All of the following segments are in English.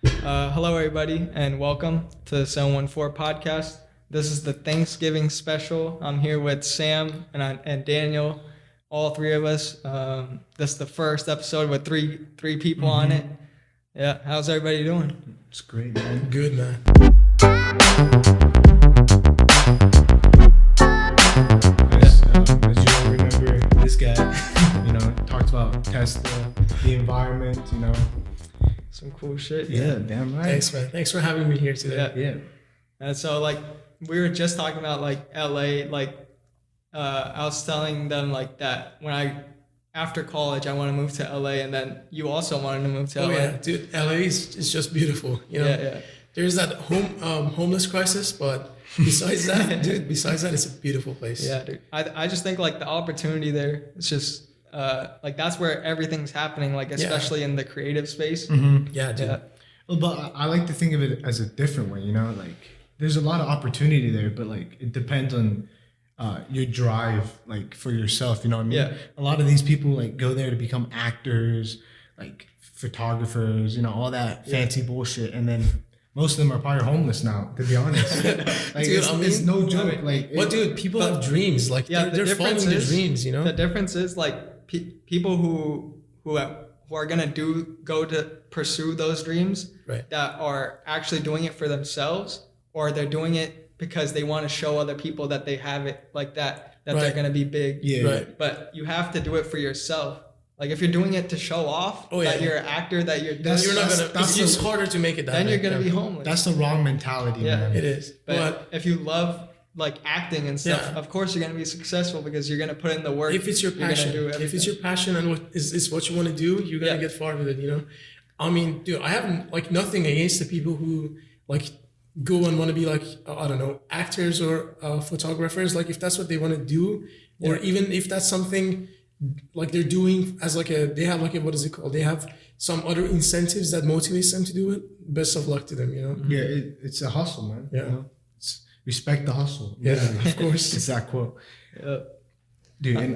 Hello, everybody, and welcome to the 714 podcast. This is the Thanksgiving special. I'm here with Sam and Daniel, all three of us. This is the first episode with three people on it. Yeah, how's everybody doing? It's great, man. Good, man. As you all remember, this guy, talks about Tesla, the environment, Some cool shit. Yeah, damn right. Thanks, man. Thanks for having me here today. Yeah. And so, we were just talking about, LA. I was telling them, that when after college, I want to move to LA, and then you also wanted to move to LA. Yeah, dude, LA is just beautiful. Yeah. There's that homeless crisis, but besides that, it's a beautiful place. Yeah, dude. I just think the opportunity there, it's just that's where everything's happening, especially in the creative space. Mm-hmm. Yeah, dude. Yeah. Well, but I like to think of it as a different way, there's a lot of opportunity there, but it depends on your drive, for yourself, you know what I mean? Yeah. A lot of these people go there to become actors, photographers, all that fancy bullshit, and then most of them are probably homeless now, to be honest. Dude, it's no joke. Dude, people have dreams. They're following their dreams, The difference is people who are gonna go to pursue those dreams, right, that are actually doing it for themselves, or they're doing it because they want to show other people that they have it that right, they're gonna be big. Yeah. Right. But you have to do it for yourself. If you're doing it to show off that you're an actor, that you're it's harder to make it that then way. you're gonna be homeless. That's the wrong mentality, man. It is. But if you love acting and stuff, of course you're gonna be successful because you're gonna put in the work. If it's your passion, and what is what you want to do, you're gonna get far with it. I mean, dude, I have nothing against the people who go and want to be I don't know, actors or photographers. If that's what they want to do, or even if that's something they're doing as they have what is it called? They have some other incentives that motivates them to do it. Best of luck to them, Yeah, it's a hustle, man. Yeah. It's respect the hustle. Yeah, of course. It's that quote. Yeah. Dude, and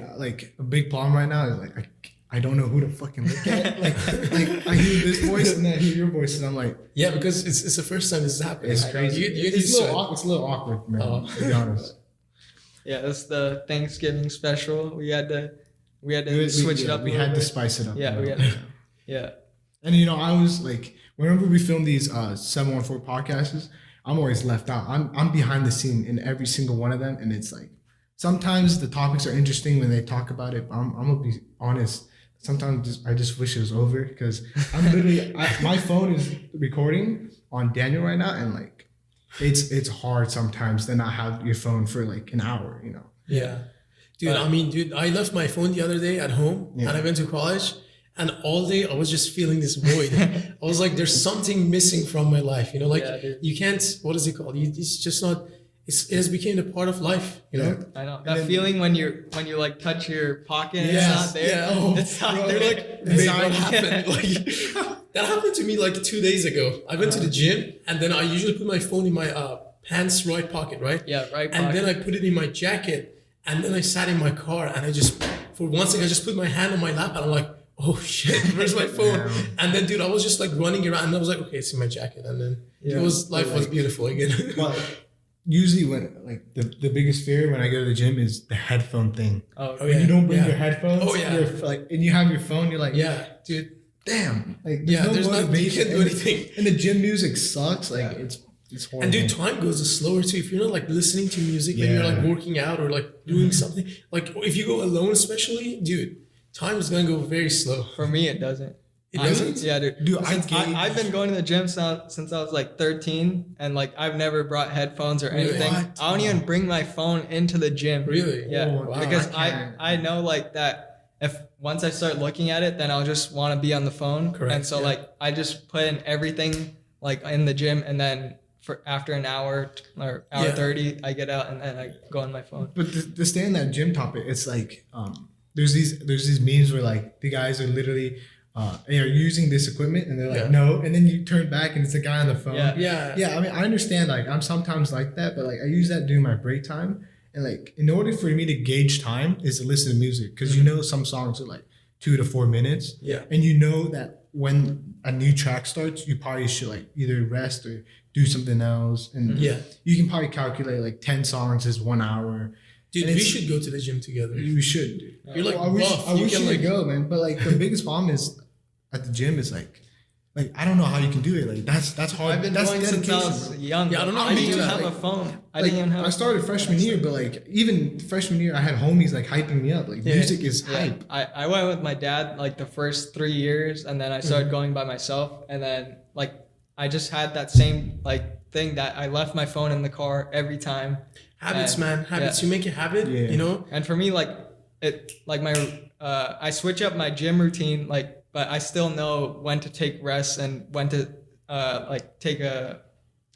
a big problem right now is I don't know who to fucking look at. I hear this voice and then I hear your voice and I'm like, yeah, because it's the first time this is happening. It's crazy. It's a little awkward, man. To be honest. Yeah, it's the Thanksgiving special. We had to switch it up. We had to spice it up. Yeah, we had to. Yeah. And I was whenever we film these 714 podcasts, I'm always left out. I'm behind the scene in every single one of them, and it's sometimes the topics are interesting when they talk about it. But I'm gonna be honest. Sometimes I just wish it was over because I'm literally my phone is recording on Daniel right now, and it's hard sometimes to not have your phone for an hour. Yeah. Dude, I left my phone the other day at home and I went to college, and all day I was just feeling this void. I was there's something missing from my life, you can't, what is it called? It's just not, it has become a part of life, know? I know. That feeling when you touch your pocket and it's not there. Yeah. Oh, it's not bro, there. it's not happened. That happened to me 2 days ago. I went to the gym, and then I usually put my phone in my pants right pocket, right? Yeah, right pocket. And then I put it in my jacket. And then I sat in my car and I just, for one second, I just put my hand on my lap and I'm like, oh shit, where's my phone? Yeah. And then, dude, I was just running around and I was like, okay, it's in my jacket. And then life was beautiful again. Well, usually when the biggest fear when I go to the gym is the headphone thing. When you don't bring your headphones. Oh yeah. And you have your phone, you're yeah, dude. Damn. There's no you can't do anything. And the gym music sucks. It's horrible. And dude, time goes slower too. If you're not listening to music when you're working out or doing something, if you go alone especially, dude, time is gonna go very slow. For me, it doesn't. It doesn't? Yeah, dude. Dude, I've been going to the gym since I was 13, and I've never brought headphones or anything. What? I don't even bring my phone into the gym. Really? Yeah, Oh, wow. because I I know that if once I start looking at it, then I'll just want to be on the phone. Correct. And so I just put in everything in the gym, and then for after an hour or hour 30, I get out and then I go on my phone. But to stay in that gym topic, it's there's these memes where the guys are literally you're using this equipment and they're no, and then you turn back and it's a guy on the phone. Yeah. I mean, I understand I'm sometimes like that, but I use that during my break time, and in order for me to gauge time is to listen to music, because some songs are 2 to 4 minutes, Yeah. and that when a new track starts, you probably should like either rest or do something else. And you can probably calculate like 10 songs is 1 hour. Dude, we should go to the gym together. We should. Dude. You're like, I wish you could go, man. But like the biggest problem is at the gym is like I don't know how you can do it. Like that's hard. I've been that's going since I was young. Yeah, I don't know how I you didn't do even that. have a phone. I Like, didn't even have. I started freshman year, but like even freshman year, I had homies like hyping me up. Like music is hype. I went with my dad like the first 3 years, and then I started going by myself, and then like I just had that same like thing that I left my phone in the car every time. Habits, man. Habits. Yeah. You make a habit, you know? And for me, like I switch up my gym routine, like, but I still know when to take rests and when to like take a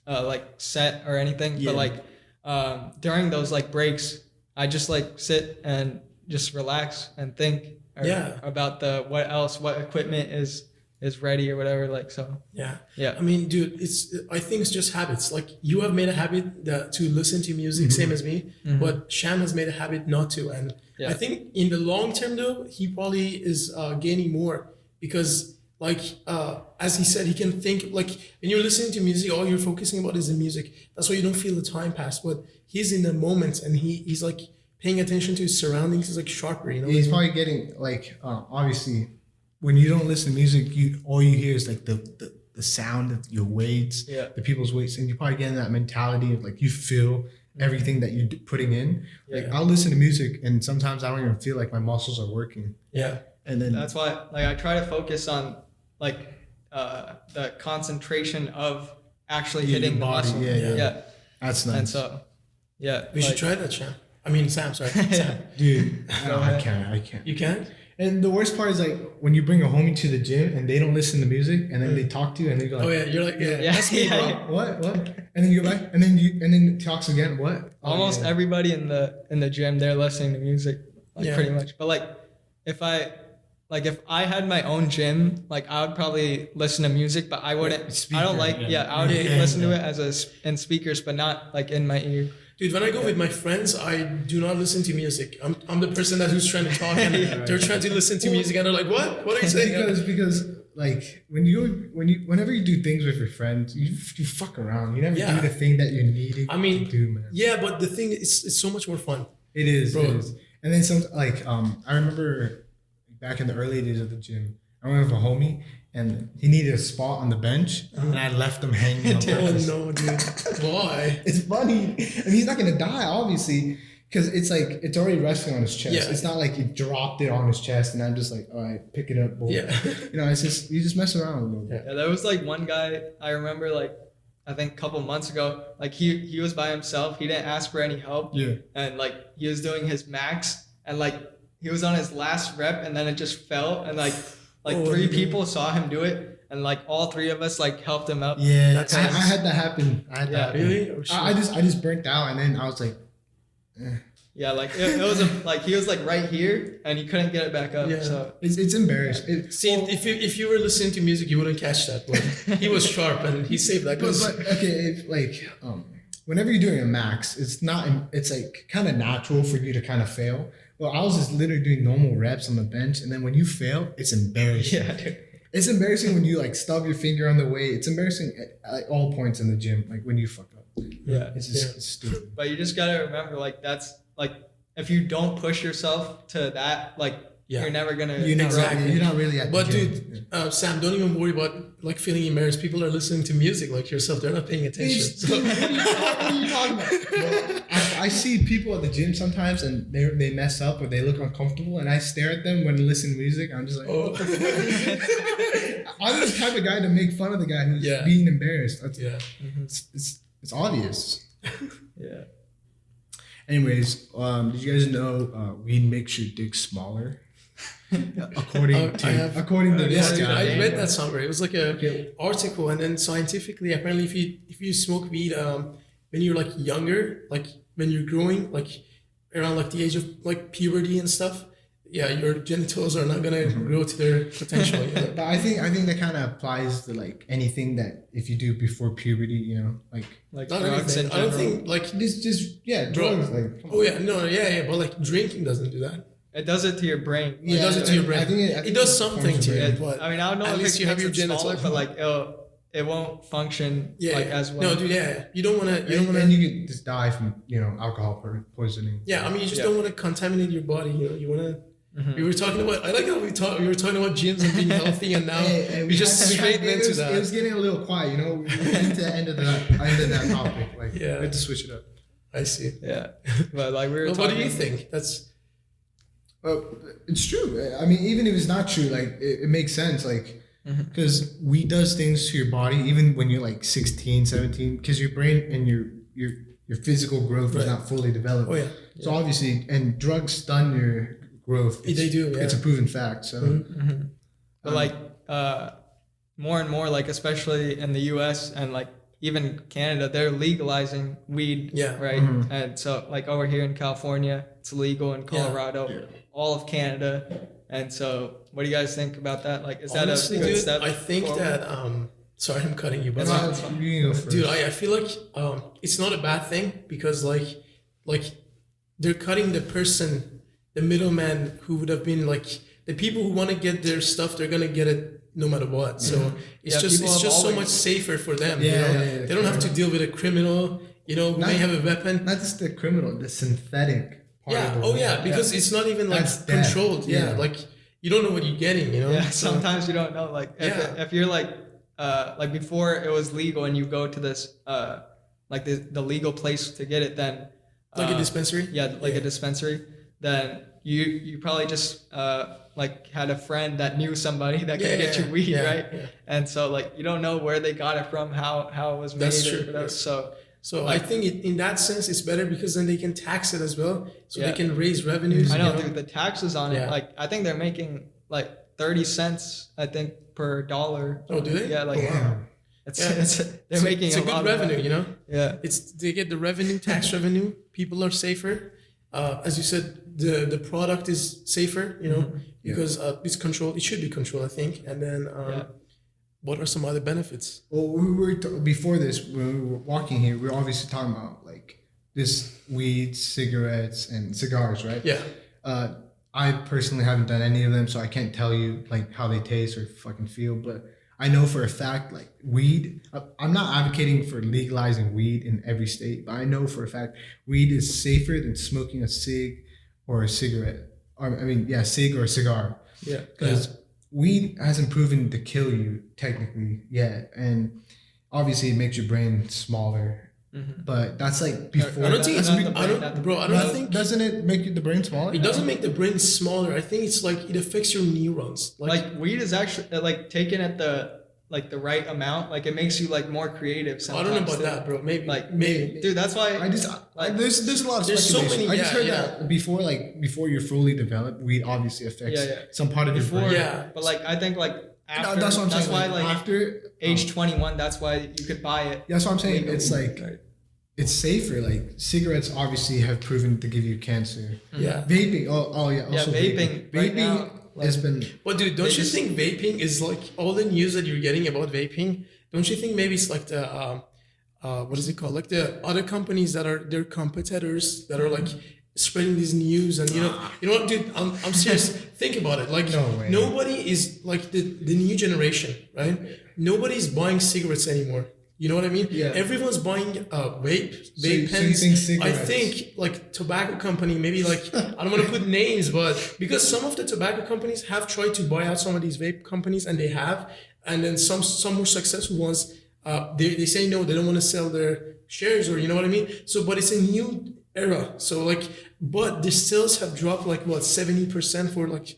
like set or anything. Yeah. But like during those like breaks, I just like sit and just relax and think about what equipment is ready or whatever. Like, so. Yeah. Yeah. I mean, dude, I think it's just habits. Like you have made a habit to listen to music, same as me, but Shyam has made a habit not to. And I think in the long term though, he probably is gaining more because like, as he said, he can think like when you're listening to music, all you're focusing about is the music. That's why you don't feel the time pass, but he's in the moment and he's like paying attention to his surroundings. He's like sharper, you know? He's probably getting like, obviously when you don't listen to music, all you hear is like the sound of your weights, the people's weights, and you probably get in that mentality of like you feel everything that you're putting in. Like I'll listen to music and sometimes I don't even feel like my muscles are working. Yeah. And then that's why like I try to focus on like the concentration of actually hitting the body. muscle. Yeah. That's nice. And so we should try that, Shyam. I mean, Sam, sorry. Sam. Dude, I can't. You can? And the worst part is like when you bring a homie to the gym and they don't listen to music and then they talk to you and they go like, oh yeah, you're like that's me, bro. What? And then you go back and then it talks again. What? Almost everybody in the gym, they're listening to music, like pretty much. But like if I had my own gym, like I would probably listen to music, but I wouldn't. Speaker, I don't like. I would listen to it as in speakers, but not like in my ear. Dude, when I go with my friends, I do not listen to music. I'm the person who's trying to talk and they're trying to listen to music and they're like, what? What are you saying? Because like whenever you do things with your friends, you fuck around. You never do the thing that you needed to do, man. Yeah, but the thing is, it's so much more fun. It is, bro. It is. And then some like I remember back in the early days of the gym, I went with a homie and he needed a spot on the bench and I left him hanging on purpose. Oh no, dude. Why? It's funny. I mean, he's not gonna die, obviously, because it's like it's already resting on his chest. Yeah. It's not like you dropped it on his chest and I'm just like, all right, pick it up, boy. Yeah. You know, it's just you just mess around a little bit. Yeah, there was like one guy I remember like I think a couple months ago, like he was by himself. He didn't ask for any help. Yeah. And like he was doing his max and like he was on his last rep and then it just fell and like three people saw him do it and like all three of us like helped him up. Yeah, I had that happen. Really? Oh, I just burnt out and then I was like, Yeah, like it was like he was like right here and he couldn't get it back up. Yeah. So it's embarrassing. See, if you were listening to music, you wouldn't catch that. But he was sharp and he saved that. But okay, if like whenever you're doing a max, it's like kind of natural for you to kind of fail. Well, I was just literally doing normal reps on the bench, and then when you fail, it's embarrassing. yeah, dude. It's embarrassing when you like stub your finger on the weight. It's embarrassing at all points in the gym, like when you fuck up. Yeah. It's just it's stupid. But you just gotta remember, like that's like if you don't push yourself to that, like you're never gonna. You're not really at the But gym. dude, Sam, don't even worry about like feeling embarrassed. People are listening to music like yourself. They're not paying attention. So. What are you talking about? Well, I see people at the gym sometimes and they mess up or they look uncomfortable and I stare at them when listening to music. I'm just like, what the fuck? I'm the type of guy to make fun of the guy who's being embarrassed. It's obvious. Yeah. Anyways, did you guys know weed makes your dick smaller? According to this dude, guy. I read that somewhere. It was like a article, and then scientifically, apparently, if you smoke weed when you're like younger, like when you're growing, like around like the age of like puberty and stuff, your genitals are not gonna grow to their potential. You know? But I think that kind of applies to like anything that if you do before puberty, you know, like Like not drugs anything. in I don't general. think like this just drugs. Like, come on. but like drinking doesn't do that. it does it to your brain. It does it to your brain. I think it does something to you. But I mean, I don't know at if least it you have makes your it smaller, genitals. but like it won't function like as well. No, dude, yeah. You don't want to. And you could just die from alcohol poisoning. Yeah, I mean, you just don't want to contaminate your body. You want to. Mm-hmm. We were talking about. I like how we were talking about gyms and being healthy, and now we just straight into that. It was getting a little quiet. We went to the end of that topic. Like, we had to switch it up. I see. Yeah, but like we were. What do you think? That's. It's true. I mean, even if it's not true, like it makes sense. Like, because weed does things to your body, even when you're like 16, 17, because your brain and your physical growth is not fully developed. Oh yeah. So obviously, and drugs stun your growth. They do. Yeah. It's a proven fact. So, but like more and more, like especially in the U.S. and like even Canada, they're legalizing weed. Yeah. Right. And so like over here in California, it's legal in Colorado, all of Canada. And so, what do you guys think about that? Like, is Honestly, that a good dude, step? I think forward? that. Sorry, I'm cutting you, but you go first. dude, I feel like it's not a bad thing because like they're cutting the middleman who would have been like the people who want to get their stuff, they're gonna get it no matter what. So it's just so much safer for them. They don't have to deal with a criminal. Who may have a weapon. Not just the criminal, the synthetic. Because it's not even like That's controlled. death. like you don't know what you're getting. Yeah, So- sometimes you don't know. Like if you're like before it was legal and you go to this like the legal place to get it, then like a dispensary. Yeah, a dispensary. Then you probably just like had a friend that knew somebody that could get you weed, right? Yeah. And so like you don't know where they got it from, how it was made. That's true. Whatever. So I think in that sense it's better because then they can tax it as well, so they can raise revenues. I know, dude. The taxes on it, like I think they're making like 30 cents, I think, per dollar. Oh, do they? Yeah, like Wow. they're making it's a good revenue, Yeah, they get the revenue, tax revenue. People are safer. As you said, the product is safer, because it's controlled. It should be controlled, I think. And then what are some other benefits? Well, before this, when we were walking here, we were obviously talking about like this weed, cigarettes, and cigars, right? Yeah. I personally haven't done any of them, so I can't tell you like how they taste or fucking feel. But I know for a fact, like weed, I'm not advocating for legalizing weed in every state, but I know for a fact weed is safer than smoking a cig or a cigarette. Cig or a cigar. Yeah. Because weed hasn't proven to kill you technically yet, and obviously it makes your brain smaller. But that's like before. I don't think Doesn't it make the brain smaller? it doesn't make the brain smaller. I think it's like it affects your neurons. like weed is actually like taken at the right amount. Like it makes you like more creative. I Sometimes don't know about that, bro. Maybe. Dude, that's why there's a lot of There's so speculation. many- I just heard that before you're fully developed, weed obviously affects some part of your brain. Yeah. But like I think like after, that's what I'm saying. why like after age 21, that's why you could buy it. That's what I'm saying. It's like Right. it's safer. Like cigarettes obviously have proven to give you cancer. Yeah. Vaping. Also vaping. Right now, has been. But dude, don't you think vaping is like all the news that you're getting about vaping? Don't you think maybe it's like the what is it called? Like the other companies that are their competitors that are like spreading these news and you know what, dude? I'm serious. Think about it. Like No way. nobody is like the new generation, right? Nobody's buying cigarettes anymore. You know what I mean? Yeah. Everyone's buying vape So you pens. think I cigarettes- think like tobacco company, maybe like I don't want to put names, but because some of the tobacco companies have tried to buy out some of these vape companies, and they have, and then some more successful ones, they say no, they don't want to sell their shares, or you know what I mean. So, but it's a new era. So like, but the sales have dropped like what 70% for like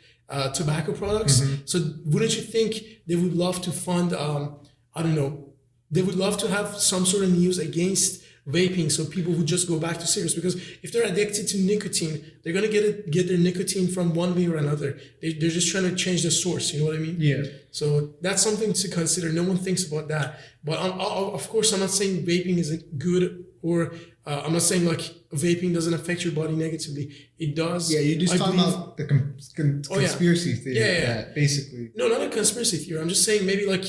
tobacco products. So wouldn't you think they would love to fund? I don't know. They would love to have some sort of news against vaping, so people would just go back to cigarettes. Because if they're addicted to nicotine, they're gonna get their nicotine from one way or another. They're just trying to change the source. You know what I mean? Yeah. So that's something to consider. No one thinks about that. But of course, I'm not saying vaping isn't good, or I'm not saying like vaping doesn't affect your body negatively. It does. Yeah, you're just talking about the conspiracy theory. Yeah. That basically. No, not a conspiracy theory. I'm just saying maybe like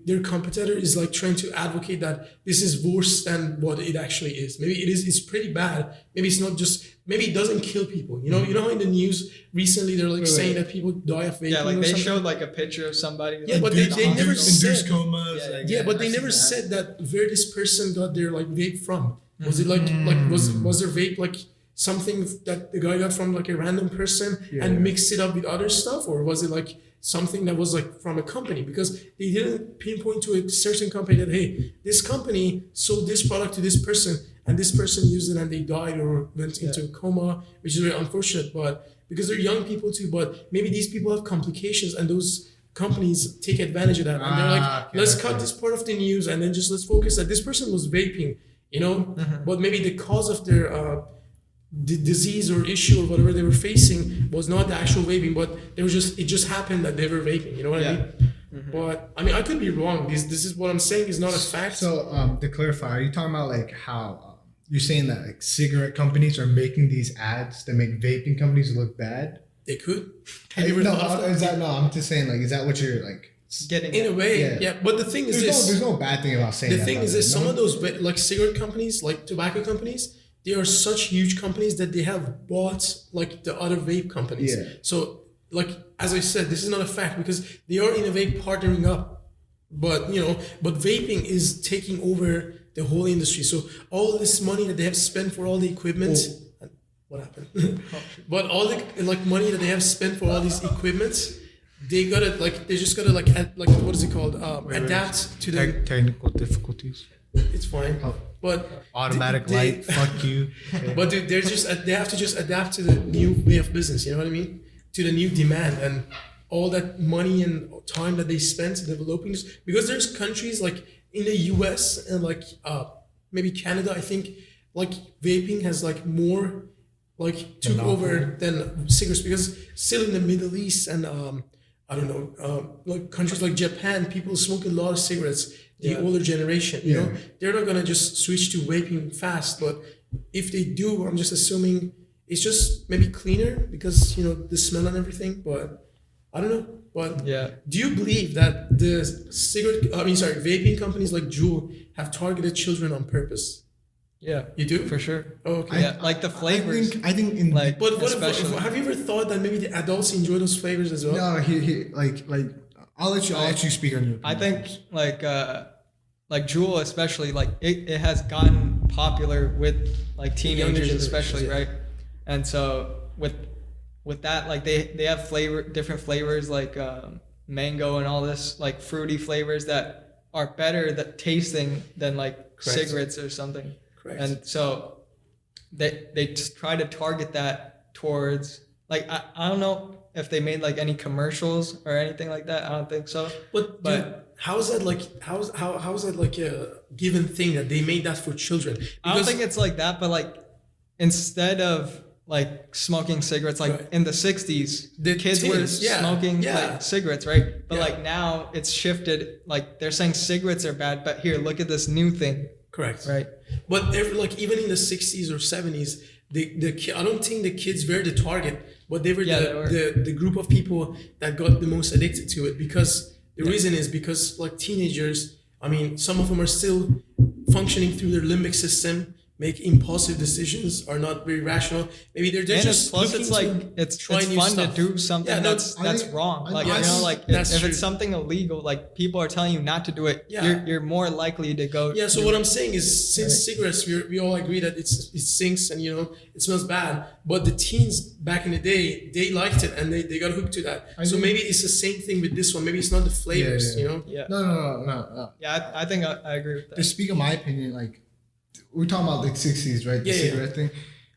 their competitor is like trying to advocate that this is worse than what it actually is. Maybe it's pretty bad. Maybe it's not just, maybe it doesn't kill people. You know how in the news recently they're like saying that people die of vaping. Yeah, like or they something? showed like a picture of somebody. Yeah, like, but they never induced said. comas. Yeah, but they never said that where this person got their like vape from. Was it like was their vape like something that the guy got from like a random person and mixed it up with other stuff, or was it like something that was like from a company? Because they didn't pinpoint to a certain company that, hey, this company sold this product to this person and this person used it and they died or went into a coma, which is very unfortunate. But because they're young people too, but maybe these people have complications and those companies take advantage of that, and they're like, let's cut this part of the news and then just let's focus that this person was vaping, but maybe the cause of their the disease or issue or whatever they were facing was not the actual vaping, but it just happened that they were vaping. You know what I mean? But I mean, I could be wrong. This is what I'm saying is not a fact. So to clarify, are you talking about like how you're saying that like cigarette companies are making these ads that make vaping companies look bad? They could. Have you ever thought of that? No, I'm just saying, like, is that what you're like getting in a way? Yeah. But the thing is there's no bad thing about saying the that. thing is this: some of those like cigarette companies, like tobacco companies, they are such huge companies that they have bought like the other vape companies. Yeah. So like as I said, this is not a fact because they are in a way partnering up. But but vaping is taking over the whole industry. So all this money that they have spent for all the equipment. What happened? But all the like money that they have spent for all these equipments, they just gotta what is it called? Adapt to the technical difficulties. It's fine. But automatic light, fuck you. But dude, they have to just adapt to the new way of business. You know what I mean? To the new demand and all that money and time that they spent developing this. Because there's countries like in the US and like maybe Canada, I think like vaping has like more like took over than cigarettes, because still in the Middle East and I don't know, like countries like Japan, people smoke a lot of cigarettes. The older generation, you know, they're not gonna just switch to vaping fast. But if they do, I'm just assuming it's just maybe cleaner because the smell and everything. But I don't know. But do you believe that the vaping companies like Juul have targeted children on purpose? Yeah, you do for sure. Oh, okay. Like the flavors. I think in like, but have you ever thought that maybe the adults enjoy those flavors as well? No, like I'll let you speak on your opinion. I think like Juul especially, like it has gotten popular with like teenagers especially, right? And so with that, like they have different flavors like mango and all this like fruity flavors that are better tasting than like cigarettes or something. Correct. And so they try to target that towards like I don't know if they made like any commercials or anything like that. I don't think so. But dude, how is that like a given thing that they made that for children? Because I don't think it's like that, but like instead of like smoking cigarettes, like in the 60s, the kids were smoking like cigarettes, right? But like now it's shifted. Like they're saying cigarettes are bad, but here, look at this new thing. Correct. Right. But like even in the 60s or 70s, I don't think the kids were the target, but they were the group of people that got the most addicted to it, because the reason is because like teenagers, I mean, some of them are still functioning through their limbic system, make impulsive decisions, are not very rational. Maybe they're just plus it's like it's fun stuff. To do something that's wrong. Like like if it's something illegal, like people are telling you not to do it, you're more likely to go. Yeah. So what I'm saying is, since cigarettes, we all agree that it stinks and it smells bad. But the teens back in the day, they liked it and they got hooked to that. So maybe it's the same thing with this one. Maybe it's not the flavors. No. Yeah, I think I agree with that. To speak of my opinion, like, we're talking about the 60s, right? The cigarette thing.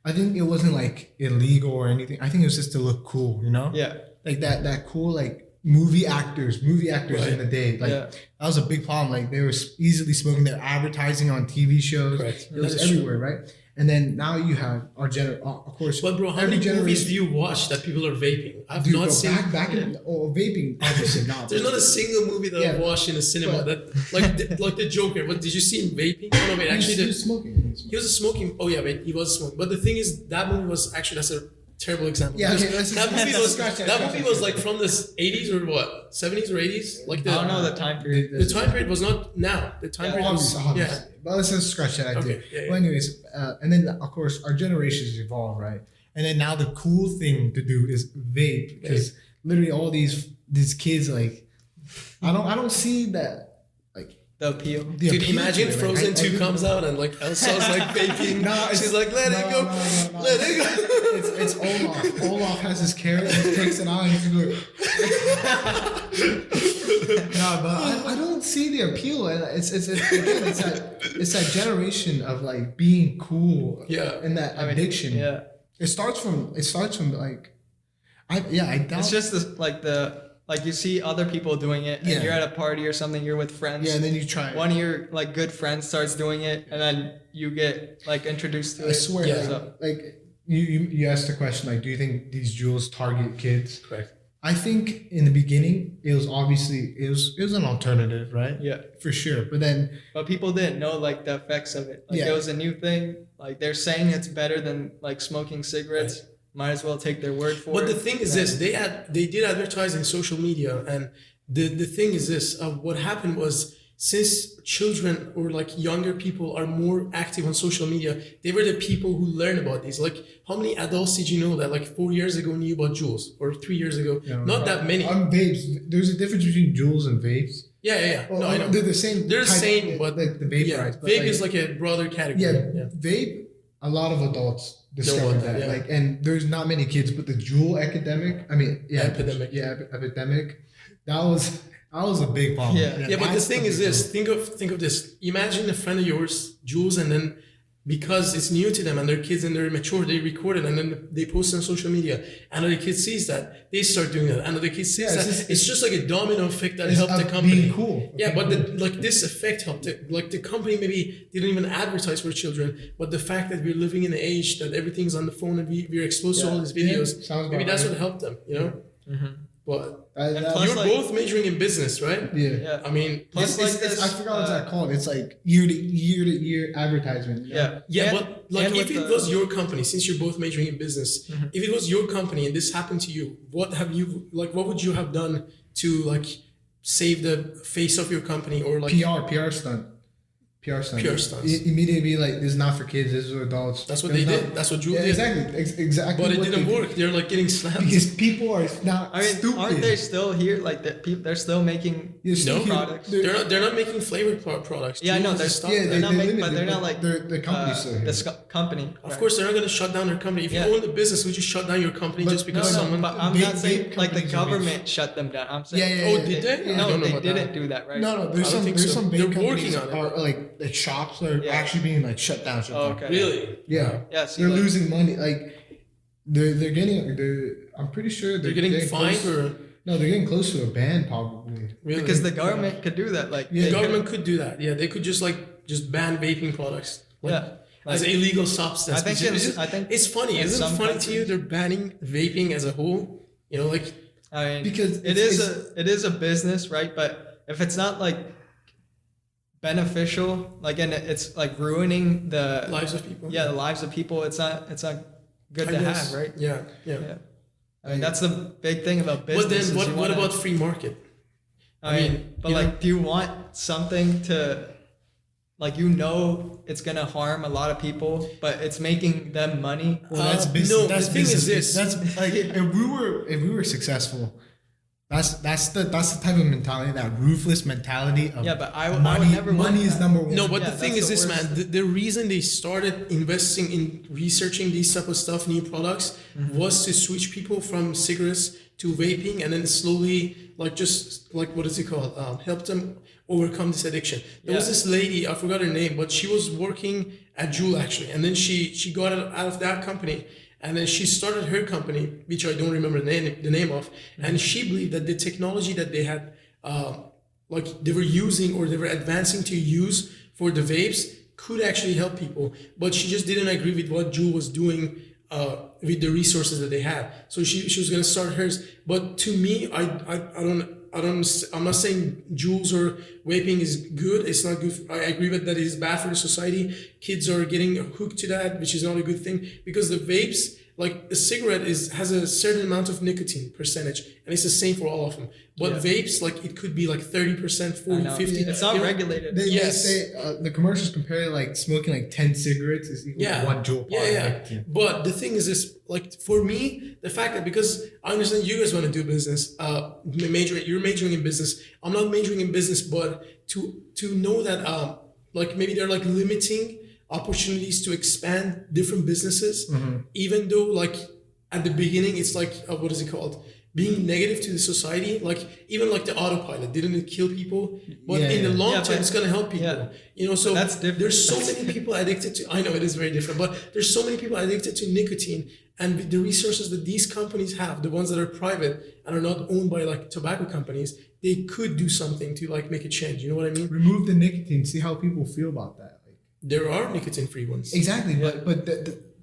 I think it wasn't like illegal or anything. I think it was just to look cool, Yeah. Like that cool like movie actors in the day. Like that was a big problem. Like they were easily smoking. Their advertising on TV shows. Correct. It was everywhere, right? And then now you have our of course. But bro, how many movies do you watch that people are vaping? I've not seen back in vaping. Obviously not. There's not a single movie that I've watched in a cinema that like the Joker. But did you see him vaping? Oh no, wait, actually he was smoking. He was smoking. Oh yeah, wait, he was smoking. But the thing is, that movie was actually, that's a terrible example. Yeah, Because okay, let's that just- movie let's was scratch that, that scratch movie that. was like from the 80s or what, 70s or 80s. Like I don't know the time period. the time period was not now. The time period was Obviously. But let's just scratch that idea. Okay, yeah, Well, anyways, and then of course our generations evolve, right? And then now the cool thing to do is vape, because literally all these kids, like, I don't see that, like, The appeal. the Dude, appeal imagine to it. Frozen Like, I 2 comes out and like Elsa's like vaping. No, She's like, let it go. No. Let it go. It's Olaf. Olaf has his carrot, he takes it out, and he's going. No, but I don't see the appeal. It's again, it's that generation of like being cool. Yeah. And that addiction. Yeah. It starts from like, I doubt. It's just this, like you see other people doing it, and Yeah. you're at a party or something, you're with friends. Yeah, and then you try it. One of your like good friends starts doing it, and then you get like introduced to it. I swear, Yeah. like you asked the question, like, do you think these jewels target kids? Correct. I think in the beginning it was obviously it was an alternative, right? Yeah. For sure. But then But people didn't know like the effects of it. Like Yeah. it was a new thing. Like they're saying it's better than like smoking cigarettes. Might as well take their word for But it. the thing is this, they did advertise in social media, and the thing is this, what happened was, since children or like younger people are more active on social media, they were the people who learn about these. Like, how many adults did you know that like 4 years ago knew about Jules, or 3 years ago? Not that many. Vapes. There's a difference between jewels and vapes. Yeah. Well, No, I know. They're the same. They're the type, same, but like the vaporize. But vape is like a broader category. yeah, vape. A lot of adults discovered about that. that, yeah. Like, and there's not many kids, but the jewel epidemic. I mean, Epidemic. Yeah, epidemic. That was a big problem. Yeah, but the that's thing is big this. Think of this. Imagine a friend of yours, Jules, and then because it's new to them and they're kids and they're mature, they record it and then they post it on social media. Another kid sees that, they start doing that. Another kid sees that. It's just like a domino effect that helped the company. Being cool. Yeah, but this effect helped it. Like the company maybe didn't even advertise for children, but the fact that we're living in an age that everything's on the phone and we're exposed to all these videos, sounds maybe about that's right. what helped them, you know? But plus, you're like- both majoring in business, right? Yeah. Yeah. I mean, Plus, I forgot what that called. It's like year to year advertisement. you know? Yeah. yeah, And- but like and if with it was your company, since you're both majoring in business, if it was your company and this happened to you, what would you have done to like save the face of your company, or like PR stunt. PR stunts. PR stunts. Immediately be like, this is not for kids, this is for adults. That's what This they is did. not- That's what Jules Yeah, did. exactly. Exactly. But it what didn't they- work. They're like getting slammed. Because people are not I mean, stupid. aren't they still here? Like the people, they're still making You're still No. here. products. They're not making flavored products. Yeah, I know. Jules They're has stopped Yeah, that. they're not making, limited, but they're not like the company's still here. company. Of right? course, they're not going to shut down their company. If Yeah. you own the business, would you shut down your company But just No, because no, someone? but I'm vape- not saying vape like the companies are government shut them down. I'm saying Yeah, yeah, Oh, did they? I no, don't know they about didn't that. do that, right? No, I there's don't some think there's so. some They're big working companies on it. are like shops that are Yeah. actually being like shut down. Oh, okay. Really? Yeah. Yeah, see, They're like- losing money. Like they're getting I'm pretty sure They're getting fined, close, or no, they're getting close to a ban probably. really? Because the government could do that. Like Yeah, the they could- government could do that. Yeah, they could just ban vaping products. Like, Yeah, as like- illegal substance. I think it's funny. in Isn't it some funny to you? countries- They're banning vaping as a whole. You know, like I mean, Because it is a business, right? But if it's not like beneficial, like, and it's like ruining the lives of people. the lives of people, it's not good I to guess. have, right? Yeah. Yeah. I mean, that's the big thing about business. But then, is what you what wanna- about free market? I mean, but you know- like, do you want something to, like, you know, it's gonna harm a lot of people, but it's making them money? Well, that's no, business. the That's thing is business. this. That's like if we were successful, that's the type of mentality, that ruthless mentality of Yeah, but I would money. never want Money is that. number one. No, but Yeah, the thing that's is the this, worst. man. The reason they started investing in researching these type of stuff, new products, was to switch people from cigarettes to vaping, and then slowly, like, just like, what is it called? Help them overcome this addiction. There was Yeah. this lady, I forgot her name, but she was working at Juul actually, and then she got out of that company. And then she started her company, which I don't remember the name of. And she believed that the technology that they had, like they were using or they were advancing to use for the vapes, could actually help people. But she just didn't agree with what Juul was doing with the resources that they had. So she was going to start hers. But to me, I'm not saying Juuls or vaping is good. It's not good. I agree with that. It is bad for the society. Kids are getting hooked to that, which is not a good thing, because the vapes like a cigarette has a certain amount of nicotine percentage, and it's the same for all of them. But vapes, like it could be like 30%, 40, 50. It's not regulated. They Yes. say the commercials compare like smoking like 10 cigarettes is equal to 1 joule part of nicotine. But the thing is this, like for me, the fact that, because I understand you guys want to do business, you're majoring in business. I'm not majoring in business, but to know that like maybe they're like limiting opportunities to expand different businesses, even though like at the beginning it's like what is it called, being negative to the society. Like even like the autopilot, didn't it kill people? But in the long term, it's gonna help people. You know, so that's different. There's so many people addicted to. I know it is very different, but there's so many people addicted to nicotine, and the resources that these companies have, the ones that are private and are not owned by like tobacco companies, they could do something to like make a change. You know what I mean? Remove the nicotine. See how people feel about that. Like, there are nicotine-free ones. exactly, but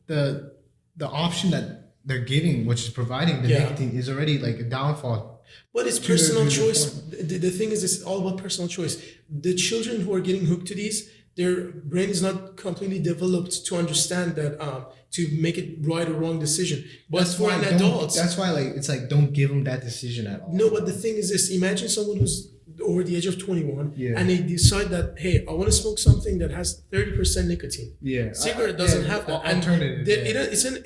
the option that they're giving, which is providing the nicotine, is already like a downfall. But it's personal choice. The thing is, it's all about personal choice. The children who are getting hooked to these, their brain is not completely developed to understand that to make it right or wrong decision. But That's for why an don't- adult, that's why like it's like don't give them that decision at all. no. But the thing is this: imagine someone who's over the age of 21 Yeah. and they decide that, hey, I want to smoke something that has 30% nicotine. Yeah, Cigarette doesn't have that. And alternative.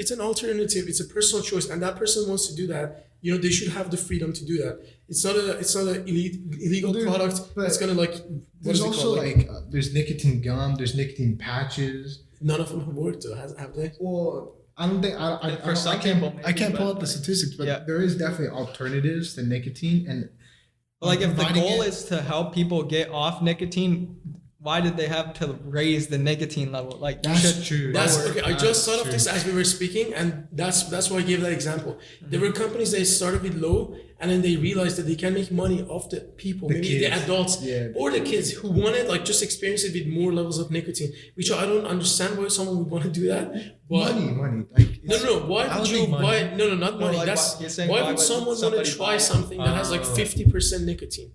it's an alternative. It's a personal choice, and that person wants to do that. You know, they should have the freedom to do that. It's not an illegal product. but It's gonna like. There's also there's nicotine gum, there's nicotine patches. None of them have worked, though, have they? Well, I don't think For some people, maybe, I can't pull but- up the statistics, but there is definitely alternatives to nicotine. And Like if the providing goal it- is to help people get off nicotine, why did they have to raise the nicotine level? Like you That's should true. That's lower- okay. I just thought of this as we were speaking, and that's why I gave that example. There were companies that started with low, and then they realized that they can make money off the people, The maybe the kids. adults Yeah. or the kids who wanted like just experience it with more levels of nicotine. Which I don't understand why someone would want to do that. But money. Like no. Why I would would you? think money. Why? No, not money. like, That's you're saying why why would would someone want somebody to try buy it? something that has like 50% nicotine?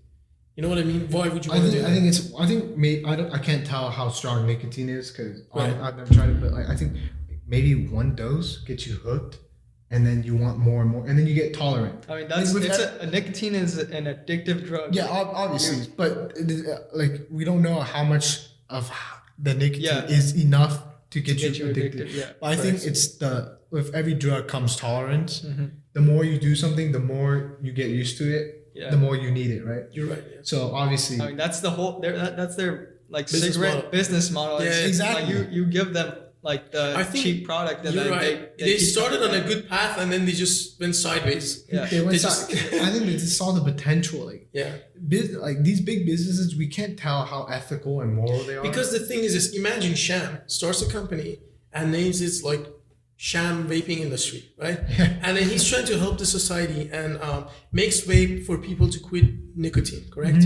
You know what I mean? Why would you I want to do think that? I think I can't tell how strong nicotine is because Right. I've never tried it, but like I think maybe one dose gets you hooked, and then you want more and more, and then you get tolerant. I mean, that's Like, with a nicotine is an addictive drug. Yeah, obviously, but like we don't know how much of the nicotine is enough to get you addicted. Yeah, But I think it's with every drug comes tolerance. The more you do something, the more you get used to it. Yeah. The more you need it, right? You're right. Yeah. So obviously, I mean, that's the whole. That's their like Business cigarette model. business model. Yeah, It's exactly. Like you give them like the I think cheap product, and You're then right. they They keep started on coming a back. good path, and then they just went sideways. Yeah. they went They just- I think they just saw the potential. Like, Yeah. like these big businesses, we can't tell how ethical and moral they are. Because the thing is this: imagine Sham starts a company and names it like Sham Vaping Industry, right? And then he's trying to help the society and makes vape for people to quit nicotine, correct?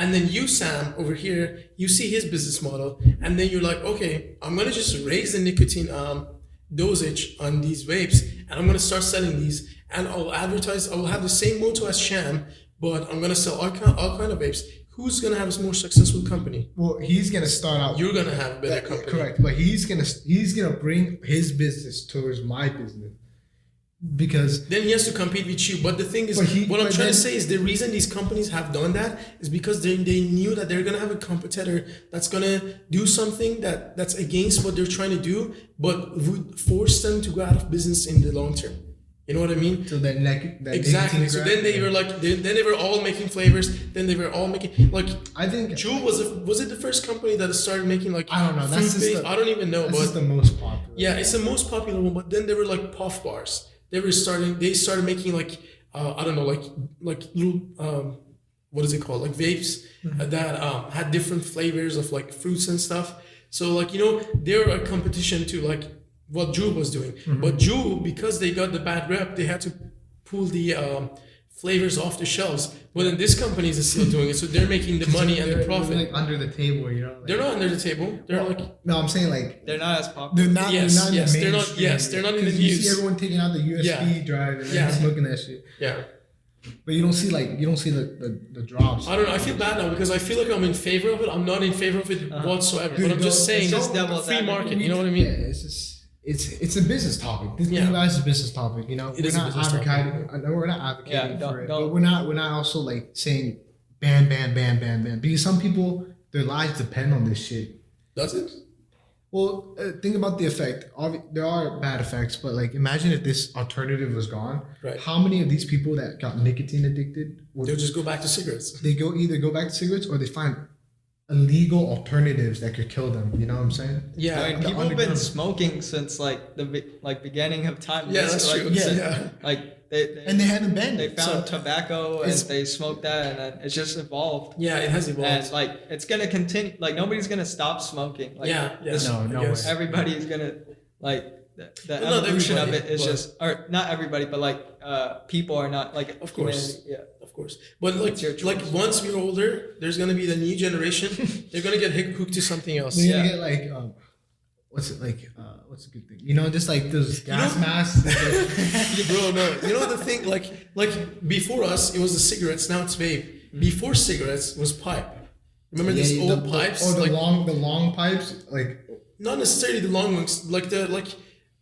And then you, Sam, over here, you see his business model, and then you're like, okay, I'm gonna just raise the nicotine dosage on these vapes, and I'm gonna start selling these, and I'll advertise. I will have the same motto as Sham, but I'm gonna sell all kind of vapes. Who's gonna have a more successful company? well, he's gonna start out. You're gonna have a better company. Correct, but he's gonna bring his business towards my business because Then he has to compete with you. But the thing is, But what I'm but trying then- to say is the reason these companies have done that is because they knew that they're gonna have a competitor that's gonna do something that's against what they're trying to do, but would force them to go out of business in the long term. You know what I mean? so that Exactly. nicotine So grab- then they were like, then they were all making flavors. Then they were all making like. I think Juul was it the first company that started making like I don't know. That's just fruit-based? the, I don't even know, This but is the most popular. yeah, it's the most popular one. But then there were like puff bars. They started making like I don't know, like little what is it called, like vapes that had different flavors of like fruits and stuff. So like, you know, they're a competition to like what Juul was doing. But Juul, because they got the bad rep, they had to pull the flavors off the shelves. But then this company is still doing it, so they're making the money and the They're profit. like under the table, you know. Like, They're not under the table. They're like No, I'm saying like They're not as popular. they're not. Yes, they're not in yes, the they're not- mainstream. yes, they're not in the 'Cause you see news. everyone taking out the USB drive and then Yeah. smoking that shit. yeah. But you don't see the drops. I don't know. I feel bad now because I feel like I'm in favor of it. I'm not in favor of it whatsoever. Dude, but I'm just no, saying, it's just it's devil's free advocate. market. You know what I mean? Yeah, it's just it's a business topic. This Yeah. thing about it is a business topic. You know, It we're is a not business topic. advocating. I know we're not advocating Yeah, for it, don't- but we're not also like saying ban, because some people, their lives depend on this shit. Does it? Well, think about the effect. There are bad effects, but like imagine if this alternative was gone. Right. How many of these people that got nicotine addicted would They'll just go back to cigarettes. they either go back to cigarettes or they find illegal alternatives that could kill them. You know what I'm saying? Yeah. I mean, the people have been underground. smoking since like the beginning of time. Yeah, that's Like, true. Yeah. Yeah. Like they And they hadn't banned they it. found So tobacco and it's- they smoked that, and then it's just evolved. Yeah, it has evolved. And like it's gonna continue. Like nobody's gonna stop smoking. Like, yeah. this- No, no I guess. way. everybody's gonna like the Well, not evolution of everybody, it is but- just, or not everybody, but like people are not like Of course. humanity, yeah. Of course, but like It's your choice. like once we're older, there's gonna be the new generation. They're gonna get hooked to something else. They're gonna Yeah. get like what's it like? What's a good thing? You know, just like those gas know- masks. Bro, no. You know the thing? Like before us, it was the cigarettes. Now it's vape. Before cigarettes was pipe. Remember these old pipes? or like the long pipes, like not necessarily the long ones. Like the like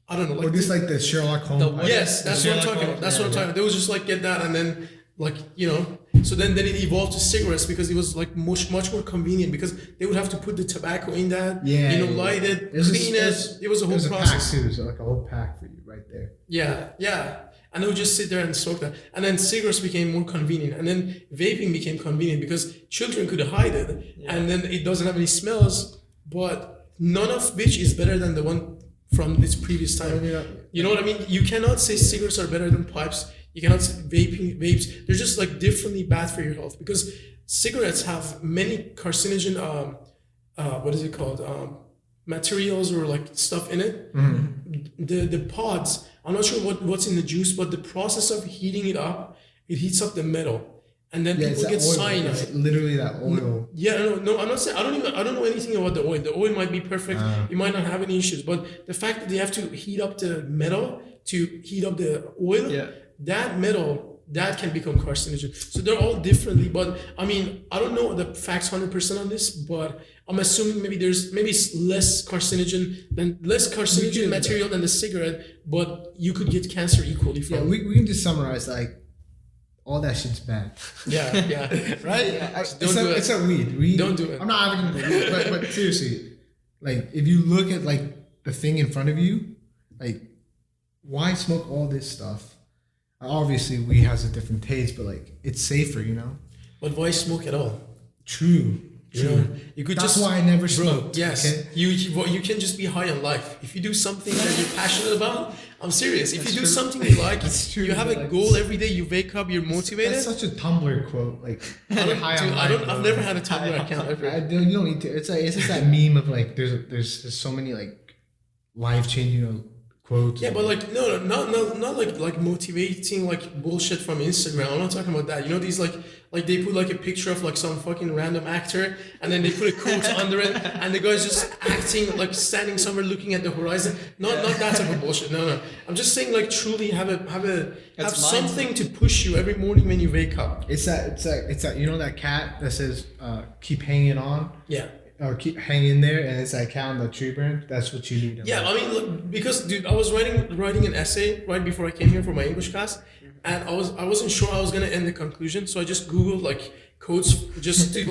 I don't know. or Like just like the Sherlock Holmes. The- pipes. yes, that's what I'm Sherlock talking about. Holmes, That's what I'm yeah, talking about. They was just like get that and then like you know. So then it evolved to cigarettes because it was like much more convenient because they would have to put the tobacco in that. Yeah, You know, yeah, light yeah. it, It was a- clean it it. was- It was a It whole was a pack process. too, so like a whole pack for you right there. Yeah. And they would just sit there and smoke that. And then cigarettes became more convenient. And then vaping became convenient because children could hide it. And then it doesn't have any smells. But none of which is better than the one from its previous time. You know what I mean? You cannot say cigarettes are better than pipes. You cannot say vapes. They're just like differently bad for your health because cigarettes have many carcinogen, what is it called? Materials or like stuff in it. The pods, I'm not sure what's in the juice, but the process of heating it up, it heats up the metal. And then Yeah, it's people that get oil. cyanide. It's literally that oil. Yeah, no, I'm not saying, I don't know anything about the oil. The oil might be perfect. You might not have any issues, but the fact that they have to heat up the metal to heat up the oil, Yeah. that metal, that can become carcinogen. So they're all differently, but I mean, I don't know the facts 100% on this, but I'm assuming maybe it's less carcinogen material than the cigarette, but you could get cancer equally Yeah, from. we can just summarize like all that shit's bad. Yeah, Right? Don't do it. It's a weed. Weed. Don't do it. I'm not advocating for weed, but seriously, like if you look at like the thing in front of you, like why smoke all this stuff? Obviously, weed has a different taste, but like it's safer, you know. But why smoke at all? True. You know, you could That's just why I never bro, smoked. yes, okay? you can just be high on life. If you do something that you're passionate about, I'm serious. If That's you do true. something you like, That's true, you have but a like- goal every day. You wake up, you're motivated. That's such a Tumblr quote. Like I don't, high dude, on I don't. life, I've bro. never had a Tumblr account ever. You don't need to. It's just that meme of like there's so many like life changing quotes. Yeah, but like no, not like motivating like bullshit from Instagram. I'm not talking about that. You know these like they put like a picture of like some fucking random actor and then they put a quote under it and the guy's just acting like standing somewhere looking at the horizon. Not that type of bullshit. No. I'm just saying like truly have something to push you every morning when you wake up. It's that you know that cat that says keep hanging on. Yeah. Or keep hanging there, and it's that cat on the tree branch. That's what you need. Yeah, I mean, look, because dude, I was writing an essay right before I came here for my English class, and I wasn't sure I was gonna end the conclusion, so I just googled like quotes just to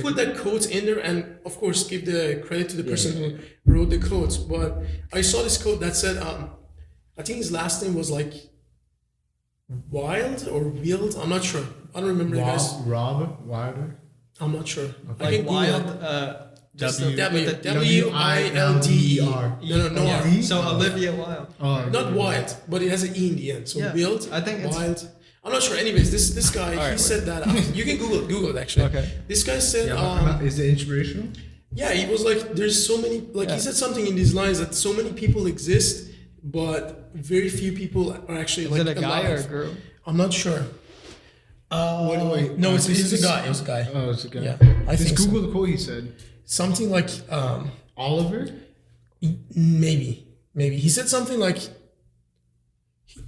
put that quote in there, and of course give the credit to the person who wrote the quotes. But I saw this quote that said, I think his last name was like Wild or Wield. I'm not sure. I don't remember the guy's. Rob Wilder. I'm not sure. I Like can Google wild, it. just W- the- W-I-L-D-E-R. No. Yeah. So Olivia Wilde. Oh, Not wild, but it has an E in the end. So Yeah, wild, I think it's- wild. I'm not sure. Anyways, this guy, right, he said that. You can Google it actually. Okay. This guy said, is it inspirational? yeah, he was like, there's so many, like he said something in these lines that so many people exist, but very few people are actually Is like it a guy or a alive. girl? I'm not sure. Wait, No, it's this a is- guy. It was a guy. Oh, it's a guy. Yeah, I Just think so. Google the quote he said. Something like Oliver. maybe he said something like.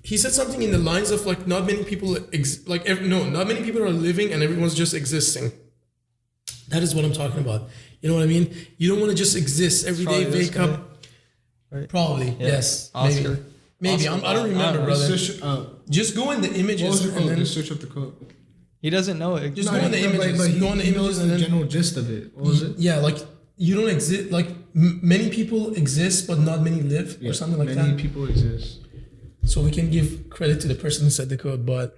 He said something in the lines of like not many people not many people are living and everyone's just existing. That is what I'm talking about. You know what I mean? You don't want to just exist every day, Probably this wake up. right? Probably, Yeah. yes. Oscar. Maybe. Oscar I don't Wilde. remember, I don't know. brother. Just go in the What images was it and called? then Just search up the quote. He doesn't know it. Just go on the images. But Go on the he images knows and the then general gist of it. What was it? yeah, like you don't exist. Like many people exist, but not many live, or something like Many that. people exist. So we can give credit to the person who said the code, but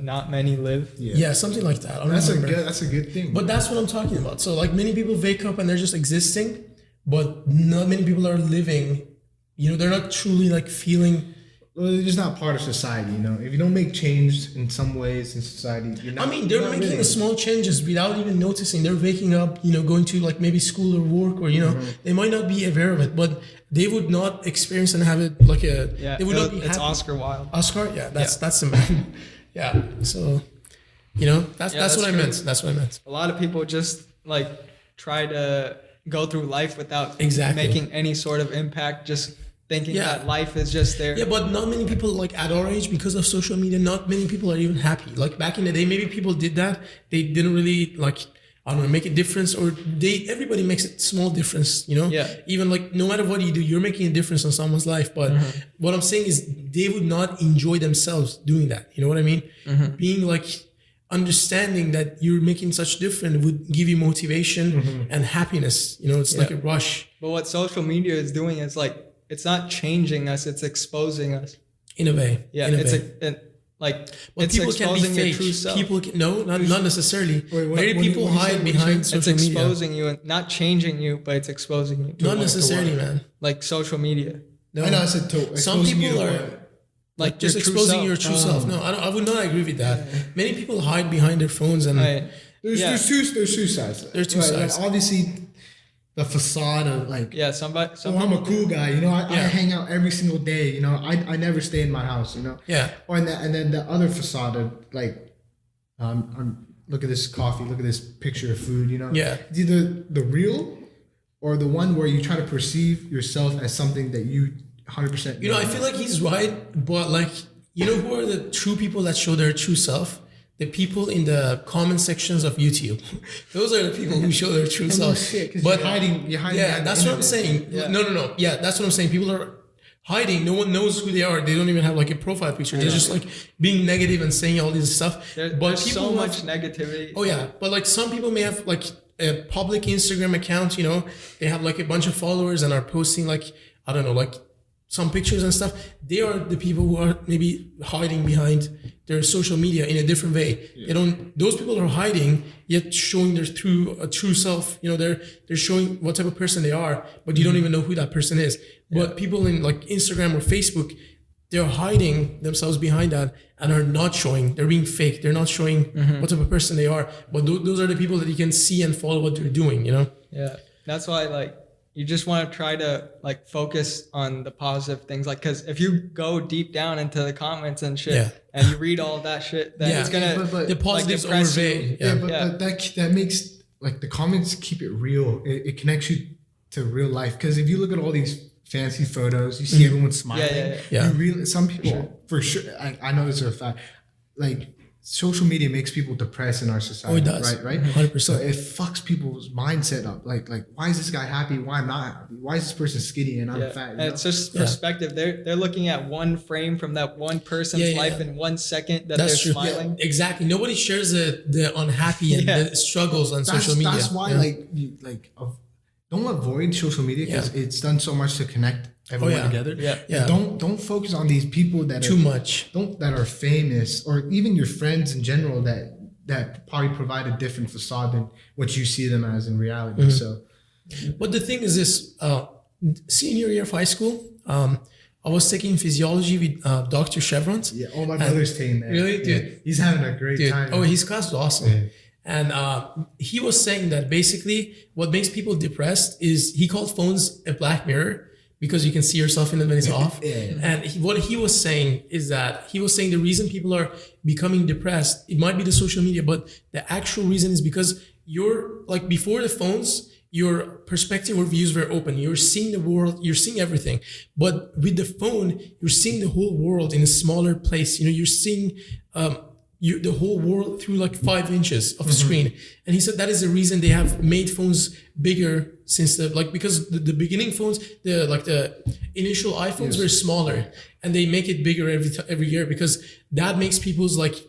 not many live. yeah, something like that. I don't That's remember. that's a good thing. But that's what I'm talking about. So like many people wake up and they're just existing, but not many people are living. You know, they're not truly like feeling. Well, they're just not part of society, you know. If you don't make change in some ways in society, you're not. I mean, they're you're not making living. small changes without even noticing. They're waking up, you know, going to like maybe school or work, or you know, they might not be aware of it, but they would not experience and have it like a. Yeah, they would not be it's happy. Oscar Wilde. Oscar, yeah, that's the man. Yeah, so you know, that's that's what I true. meant. That's what I meant. A lot of people just like try to go through life without Exactly. making any sort of impact, just thinking Yeah. that life is just there. Yeah, but not many people like at our age, because of social media, not many people are even happy. Like back in the day, maybe people did that. They didn't really like, I don't know, make a difference, or everybody makes a small difference, you know? Yeah. Even like no matter what you do, you're making a difference in someone's life. But what I'm saying is they would not enjoy themselves doing that. You know what I mean? Being like understanding that you're making such difference would give you motivation and happiness. You know, it's like a rush But what social media is doing is like, it's not changing us, it's exposing us. in a way. Yeah, in a it's way. But it's people can be exposing your fake. true self. People can, not necessarily. Wait, what- Many what do you- people what do you say? hide What do you behind say? It's social media. exposing you and not changing you, but it's exposing you. Not necessarily, man. Like social media. No. I know I said to Some exposing you people to are what? like just your true exposing self. your true self. No, I would not agree with that. Many people hide behind their phones and Right. There's Yeah. there's two sides. There's two sides. Like, obviously, the facade of like, Yeah, some oh, I'm a people cool guy. You know, I Yeah. hang out every single day. You know, I never stay in my house. You know. yeah, Or and then the other facade of like, look at this coffee. Look at this picture of food. You know. Yeah. It's either the real, or the one where you try to perceive yourself as something that you 100%. you know, I feel like he's right, but like, you know, who are the true people that show their true self? The people in the comment sections of YouTube. Those are the people who show their true self. But But you're hiding. yeah, behind that's the what I'm saying. Yeah. No. Yeah, that's what I'm saying. People are hiding. No one knows who they are. They don't even have like a profile picture. They're just like being negative and saying all this stuff. But there's so people much negativity. Oh yeah, but like some people may have like a public Instagram account. You know, they have like a bunch of followers and are posting like, I don't know, like some pictures and stuff. They are the people who are maybe hiding behind their social media in a different way. They don't. Those people are hiding yet showing their true self. You know, they're showing what type of person they are, but you don't even know who that person is. But people in like Instagram or Facebook, they're hiding themselves behind that and are not showing. They're being fake. They're not showing what type of person they are. But those are the people that you can see and follow what they're doing. You know. Yeah, that's why like you just want to try to like focus on the positive things, like because if you go deep down into the comments and shit and you read all that shit, then it's gonna but The positives depress you. overweigh. Yeah, Yeah. but that makes like the comments keep it real. It connects you to real life, because if you look at all these fancy photos, you see everyone smiling. Yeah. You really, some people for sure. I know this is a fact. Like social media makes people depressed in our society. Oh, it does. Right. 100%. So it fucks people's mindset up. Like why is this guy happy? Why am I not happy? Why is this person skinny and I'm fat? And it's just perspective. They're looking at one frame from that one person's life in 1 second that That's they're true. smiling. Yeah, exactly. Nobody shares the unhappy and the struggles on social media. That's why don't avoid social media, because it's done so much to connect everyone together. Yeah. Don't focus on these people that too much. that are famous, or even your friends in general that probably provide a different facade than what you see them as in reality. So But the thing is this, senior year of high school, I was taking physiology with Dr. Chevrons. yeah, my brother's taking that. Really? Yeah. Dude. He's having a great Dude, time. oh, his class was awesome. Yeah. And he was saying that basically what makes people depressed is, he called phones a black mirror, because you can see yourself in it when it's off. And what he was saying is that he was saying the reason people are becoming depressed, it might be the social media, but the actual reason is because you're like, before the phones, your perspective or views were open. You're seeing the world, you're seeing everything. But with the phone, you're seeing the whole world in a smaller place. You know, you're seeing the whole world through like 5 inches of screen. And he said that is the reason they have made phones bigger since because the beginning phones, the initial iPhones were smaller, and they make it bigger every year because that makes people's like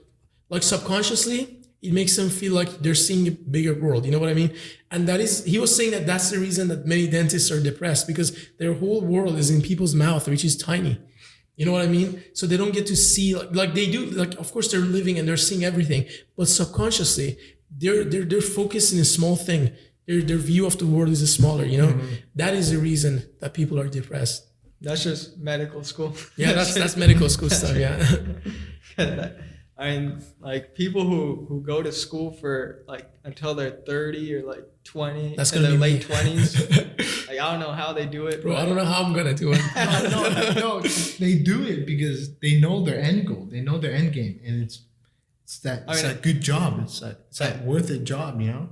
subconsciously, it makes them feel like they're seeing a bigger world. You know what I mean? And he was saying that that's the reason that many dentists are depressed, because their whole world is in people's mouth, which is tiny. You know what I mean? So they don't get to see like they do. Like, of course, they're living and they're seeing everything, but subconsciously, they're focused in a small thing. Their view of the world is smaller. You know, that is the reason that people are depressed. That's just medical school. Yeah, that's medical school stuff. Yeah. I mean, like people who go to school for like until they're 30 or like 20, that's in gonna their be late 20s. Like, I don't know how they do it, bro. I don't know how I'm gonna do it. No, they do it because they know their end goal. They know their end game, and it's that good job. It's that worth it job, you know.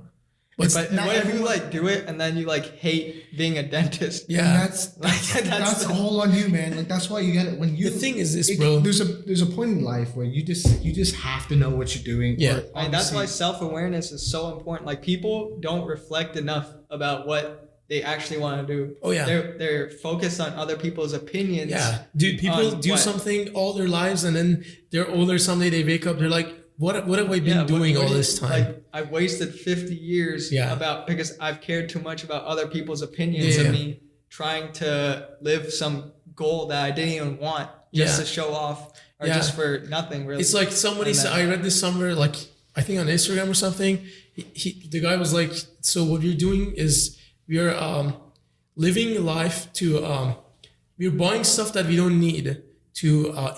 But what if you like do it and then you like hate being a dentist? Yeah, that's all on you, man. Like, that's why you get it when you. The thing is this, bro. There's a point in life where you just have to know what you're doing. Yeah, I mean, that's why self-awareness is so important. Like, people don't reflect enough about what they actually want to do. Oh yeah, they're focused on other people's opinions. Yeah, dude. People do something all their lives, and then they're older. Someday they wake up, they're like, What have I been doing all this time? Like, I've wasted 50 years because I've cared too much about other people's opinions of me trying to live some goal that I didn't even want just to show off or just for nothing really. It's like somebody said, I read this somewhere, like I think on Instagram or something. The guy was like, so what you're doing is we're living life to we're buying stuff that we don't need to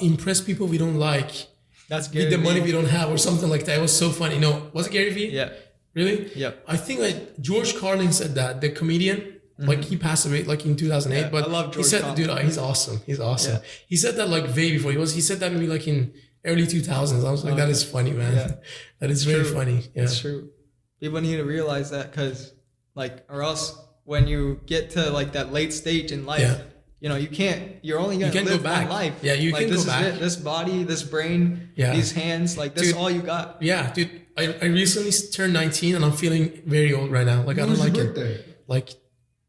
impress people we don't like. That's Gary with the V. money we don't have or something like that. It was so funny. No, was it Gary Vee? Yeah. Really? Yeah. I think like George Carlin said that, the comedian, like he passed away like in 2008. Yeah, but I love George he said, Carlin. dude, he's awesome. He's awesome. Yeah. He said that like way before. He said that maybe like in early 2000s. I was like, that is funny, man. Yeah. That is very funny. Yeah. It's true. People need to realize that, because like, or else when you get to like that late stage in life, you know, you're only going to live one life. Yeah, you like, can go back. This body, this brain, these hands, like this is all you got. Yeah, dude. I recently turned 19 and I'm feeling very old right now. Like, I don't like it. Like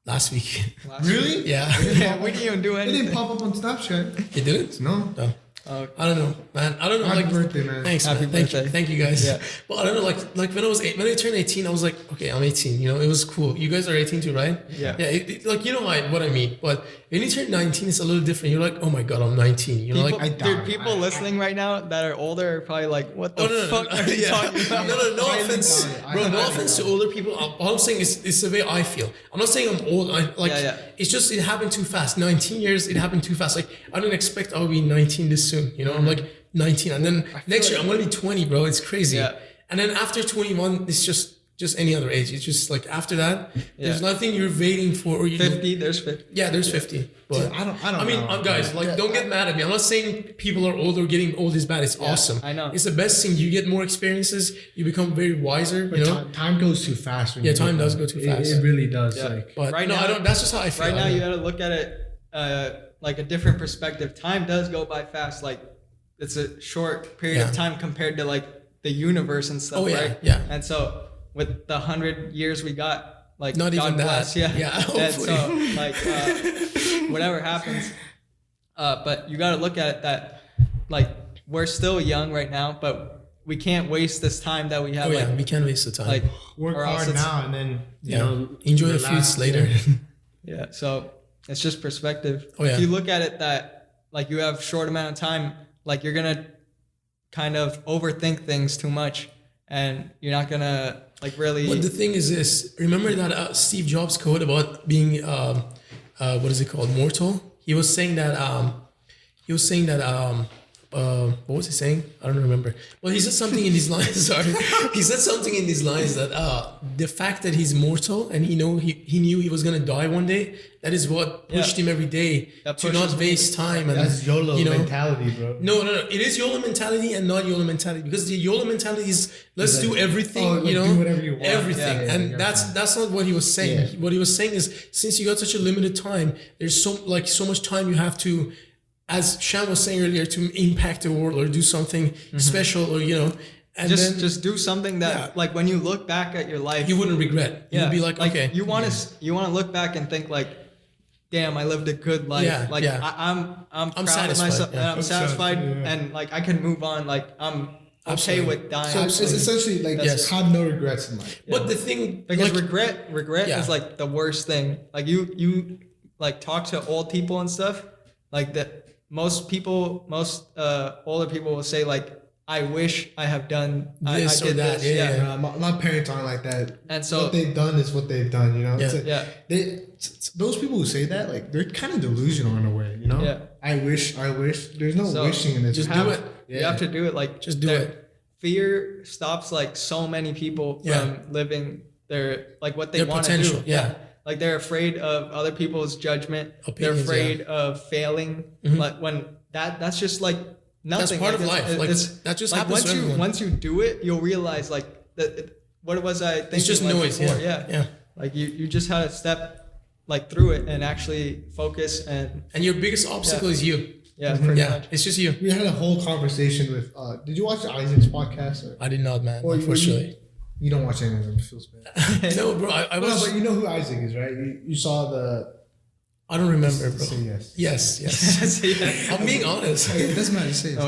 last week. Really? Yeah. We didn't even do anything. It didn't pop up on Snapchat. It didn't? No. I don't know, man. I don't know. Happy birthday, man. Thanks, Happy man. birthday. Thank you guys. Yeah. But I don't know, like when I turned 18, I was like, okay, I'm 18. You know, it was cool. You guys are 18 too, right? Yeah. Yeah. Like, you know what I mean. But when you turn 19, it's a little different. You're like, oh my god, I'm 19. You know, people listening right now that are older are probably like, what the fuck are you talking about? No offense, bro. No offense to older people. All I'm saying is it's the way I feel. I'm not saying I'm old. It's just it happened too fast. 19 years, it happened too fast. Like, I didn't expect I'll be 19 this soon. You know, I'm like 19, and then next year I'm gonna be 20, bro. It's crazy. Yeah. And then after 21, it's just any other age. It's just like after that, there's nothing you're waiting for. Or 50, there's 50. Yeah, there's 50. But I don't I mean, know. guys, like, don't get mad at me. I'm not saying people are old or getting old is bad. It's awesome. I know. It's the best thing. You get more experiences. You become very wiser. But you know, time goes too fast. When time does go too fast. It really does. Yeah. Like, but right no, now, I don't. That's just how I feel. Right now, you got to look at it like a different perspective. Time does go by fast. Like, it's a short period of time compared to like the universe and stuff, right? Yeah. And so with the 100 years we got, like, not God even bless, that. yeah. And so like whatever happens, but you got to look at it that like we're still young right now, but we can't waste this time that we have. We can't waste the time. Like, work hard now and then you know, enjoy the fruits later. Yeah. So it's just perspective. Oh, yeah. If you look at it that like you have short amount of time, like you're gonna kind of overthink things too much, and you're not gonna like really. But the thing is this: remember that Steve Jobs quote about being what is it called, mortal? He was saying that what was he saying? I don't remember. Well, he said something in these lines. Sorry, he said something in these lines that the fact that he's mortal and he knew he was gonna die one day. That is what pushed him every day to not waste time. And that's YOLO mentality, bro. No. It is YOLO mentality and not YOLO mentality, because the YOLO mentality is let's do everything. You know, do whatever you want. Everything, and that's not what he was saying. Yeah. What he was saying is, since you got such a limited time, there's so much time you have to as Shyam was saying earlier, to impact the world or do something special, or and just do something that like when you look back at your life, you wouldn't regret. You'd be like, okay, you want to look back and think like, damn, I lived a good life. I'm proud satisfied, of myself, and I'm I'm satisfied, satisfied, and like I can move on. Like I'm okay Absolutely. with dying. So it's essentially like have no regrets in life. But the thing, Because like, regret is like the worst thing. Like you like talk to old people and stuff. Like that, most older people will say like, I wish I have done This I or did that. this. Yeah. My parents aren't like that. And so what they've done is what they've done. You know. Yeah. It's like, those people who say that, like, they're kind of delusional in a way. You know. Yeah. I wish. There's no So, wishing in this. just world. do it. Yeah. You have to do it. Like Just do it. Fear stops like so many people from living their like what they Their want to potential, do. yeah. Like they're afraid of other people's judgment. Opinions, they're afraid of failing. Like when that's just like nothing. That's part like, of life. Like, that just like happens to everyone. once you do it, you'll realize like that. What was I thinking? It's just like, noise. before? Yeah. Like you just had to step like through it and actually focus and And your biggest obstacle is you. pretty Yeah, much. it's just you. We had a whole conversation with. Did you watch Isaac's podcast? Or? I did not, man. Or Unfortunately. You don't watch any of them. It feels bad. No, bro. I No, was. but you know who Isaac is, right? You saw the. I don't remember, bro. Say yes. Yes. I'm being honest. Okay, it doesn't matter. Say it.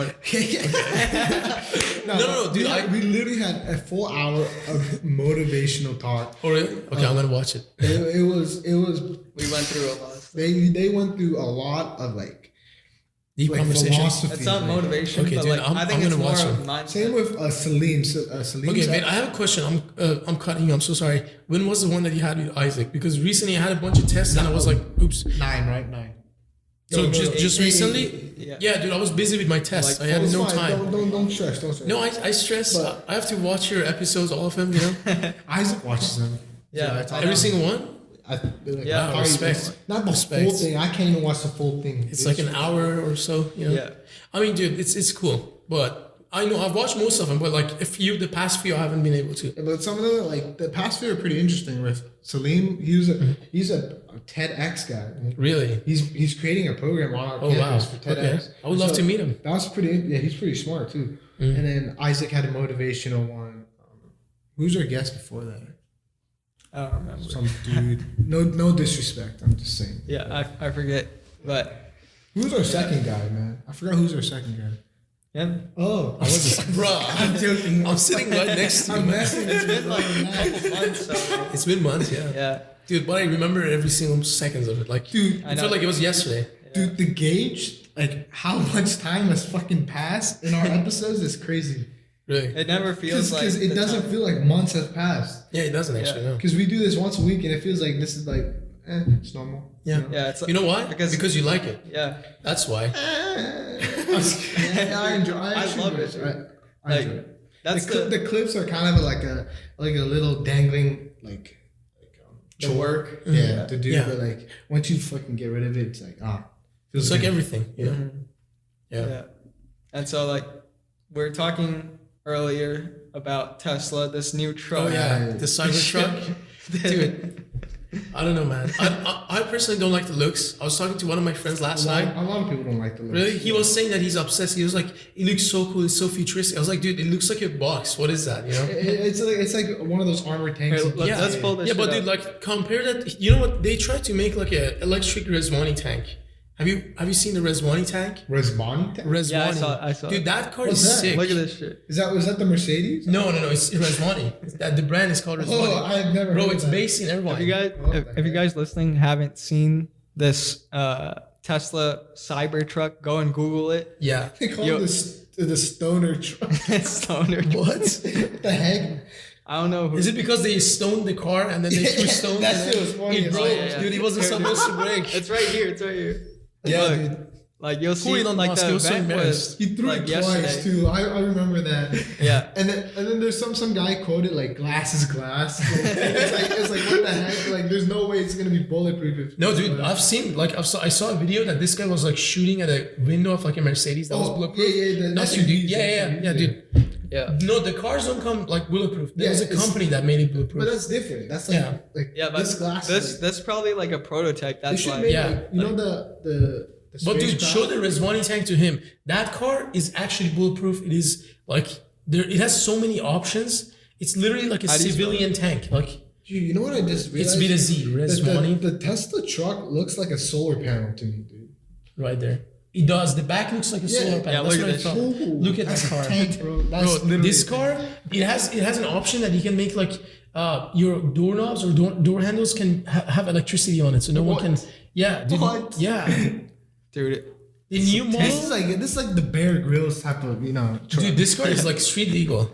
No, dude. We literally had a full hour of motivational talk. Oh, really? Okay, I'm gonna watch it. It was. We went through a lot. They went through a lot of like Deep conversation. philosophy. It's not motivation, Okay, but dude, like I'm I think gonna it's more watch of it. mindset. Same with Salim. Salim. Okay, man. I have a question. I'm cutting you. I'm so sorry. When was the one that you had with Isaac? Because recently I had a bunch of tests and I was like, oops. 9, right? 9. So No, just eight, recently? Yeah. Dude. I was busy with my tests. Like, I had It's no fine. time. Don't stress. Don't stress. No, I stress. But- I have to watch your episodes, all of them. You know, Isaac watches them. Yeah, So that's all. every single one. Yeah, probably- respect. Not the Respect. full thing. I can't even watch the full thing. It's like an hour or so. You know. Yeah. I mean, dude, it's cool, but I know I've watched most of them, but like the past few, I haven't been able to. But some of them, like the past few, are pretty interesting. With Salim, he's a TEDx guy. Really? He's creating a program on our Oh wow. campus for TEDx. Okay. I would love to meet him. That's pretty. Yeah, he's pretty smart too. And then Isaac had a motivational one. Who's our guest before that? I don't remember. Some dude. No disrespect. I'm just saying. Yeah, I forget, but Who's our second guy, man? I forgot who's our second guy. yeah. Oh, Bro, I'm joking. I'm sitting right next to you, I'm man. messing. It's been like a couple months. So, It's been months, yeah. yeah. Dude, but I remember every single seconds of it. Like, Dude, I felt like it was yesterday. Dude, the gauge, like how much time has fucking passed in our episodes is crazy. Really? It never feels like Because it the doesn't time. feel like months have passed. Yeah, it doesn't actually, no. Because we do this once a week and it feels like this is like, it's normal. Yeah. You know? Yeah, it's You know why? Because- Because you like it. yeah. That's why. Yeah, I enjoy. I actually love enjoy it, dude. I Like, enjoy it. That's The clips are kind of like a little dangling the work. yeah to do. Yeah. But like once you fucking get rid of it, it's like feels It's like good. everything, you know? Mhm. Yeah. Yeah. And so like we're talking earlier about Tesla, this new truck. Oh, yeah. The Cybertruck. Dude, I don't know, man. I personally don't like the looks. I was talking to one of my friends last night. A lot of people don't like the looks. Really? He was saying that he's obsessed. He was like, it looks so cool. It's so futuristic. I was like, dude, it looks like a box. What is that? You know? It's like one of those armored tanks. Here, Yeah. let's pull this Yeah, but shit dude, up. like compare that. You know what? They tried to make like a electric Reswani tank. Have you seen the Reswani tank? Resvani tank? Reswani. Yeah, I saw Dude, it. that car What's is that? sick. Look at this shit. Was that the Mercedes? No, it's Reswani. The brand is called Reswani. Oh, I've never Bro, heard it's of that. based in Irvine. If you guys if you guys listening haven't seen this Tesla Cybertruck, go and Google it. Yeah. They call Yo. it the stoner truck. Stoner. What? What the heck? I don't know who. Is it because they stoned the car and then they threw stones? That and shit then was funny It as broke, hell. Yeah. dude. It wasn't supposed to break. It's right here. It's right here. Yeah, Look, dude. like you'll see, Elon like Musk, the you're so event was embarrassed. He threw like it twice yesterday. too. I remember that. Yeah. And then there's some guy quoted like glass is glass. Like, it's like what the heck? Like there's no way it's gonna be bulletproof. If No, dude, I've seen like I saw a video that this guy was like shooting at a window of like a Mercedes that was bulletproof. Yeah, That's you, dude. Yeah, dude. Yeah. No, the cars don't come like bulletproof. There Yeah, was a it's- company that made it bulletproof. But that's different. That's like Yeah. like Yeah, but this glass. this probably like a prototype. they That's should why. make Yeah. like, you know the But dude, show the Rezvani tank to him. That car is actually bulletproof. It is like it has so many options. It's literally like a civilian tank. Like, dude, you know what I just realized? It's B to Z, Rezvani. The Tesla truck looks like a solar panel to me, dude. Right there. It does. The back looks like a solar panel. Yeah, Look at that car. Tank, bro. That's Bro, this car, it has an option that you can make like your doorknobs or door handles can have electricity on it, so no one can. Yeah, dude. What? Yeah, Dude, the new model. This is like the Bear Grylls type of truck. Dude, this car is like street legal.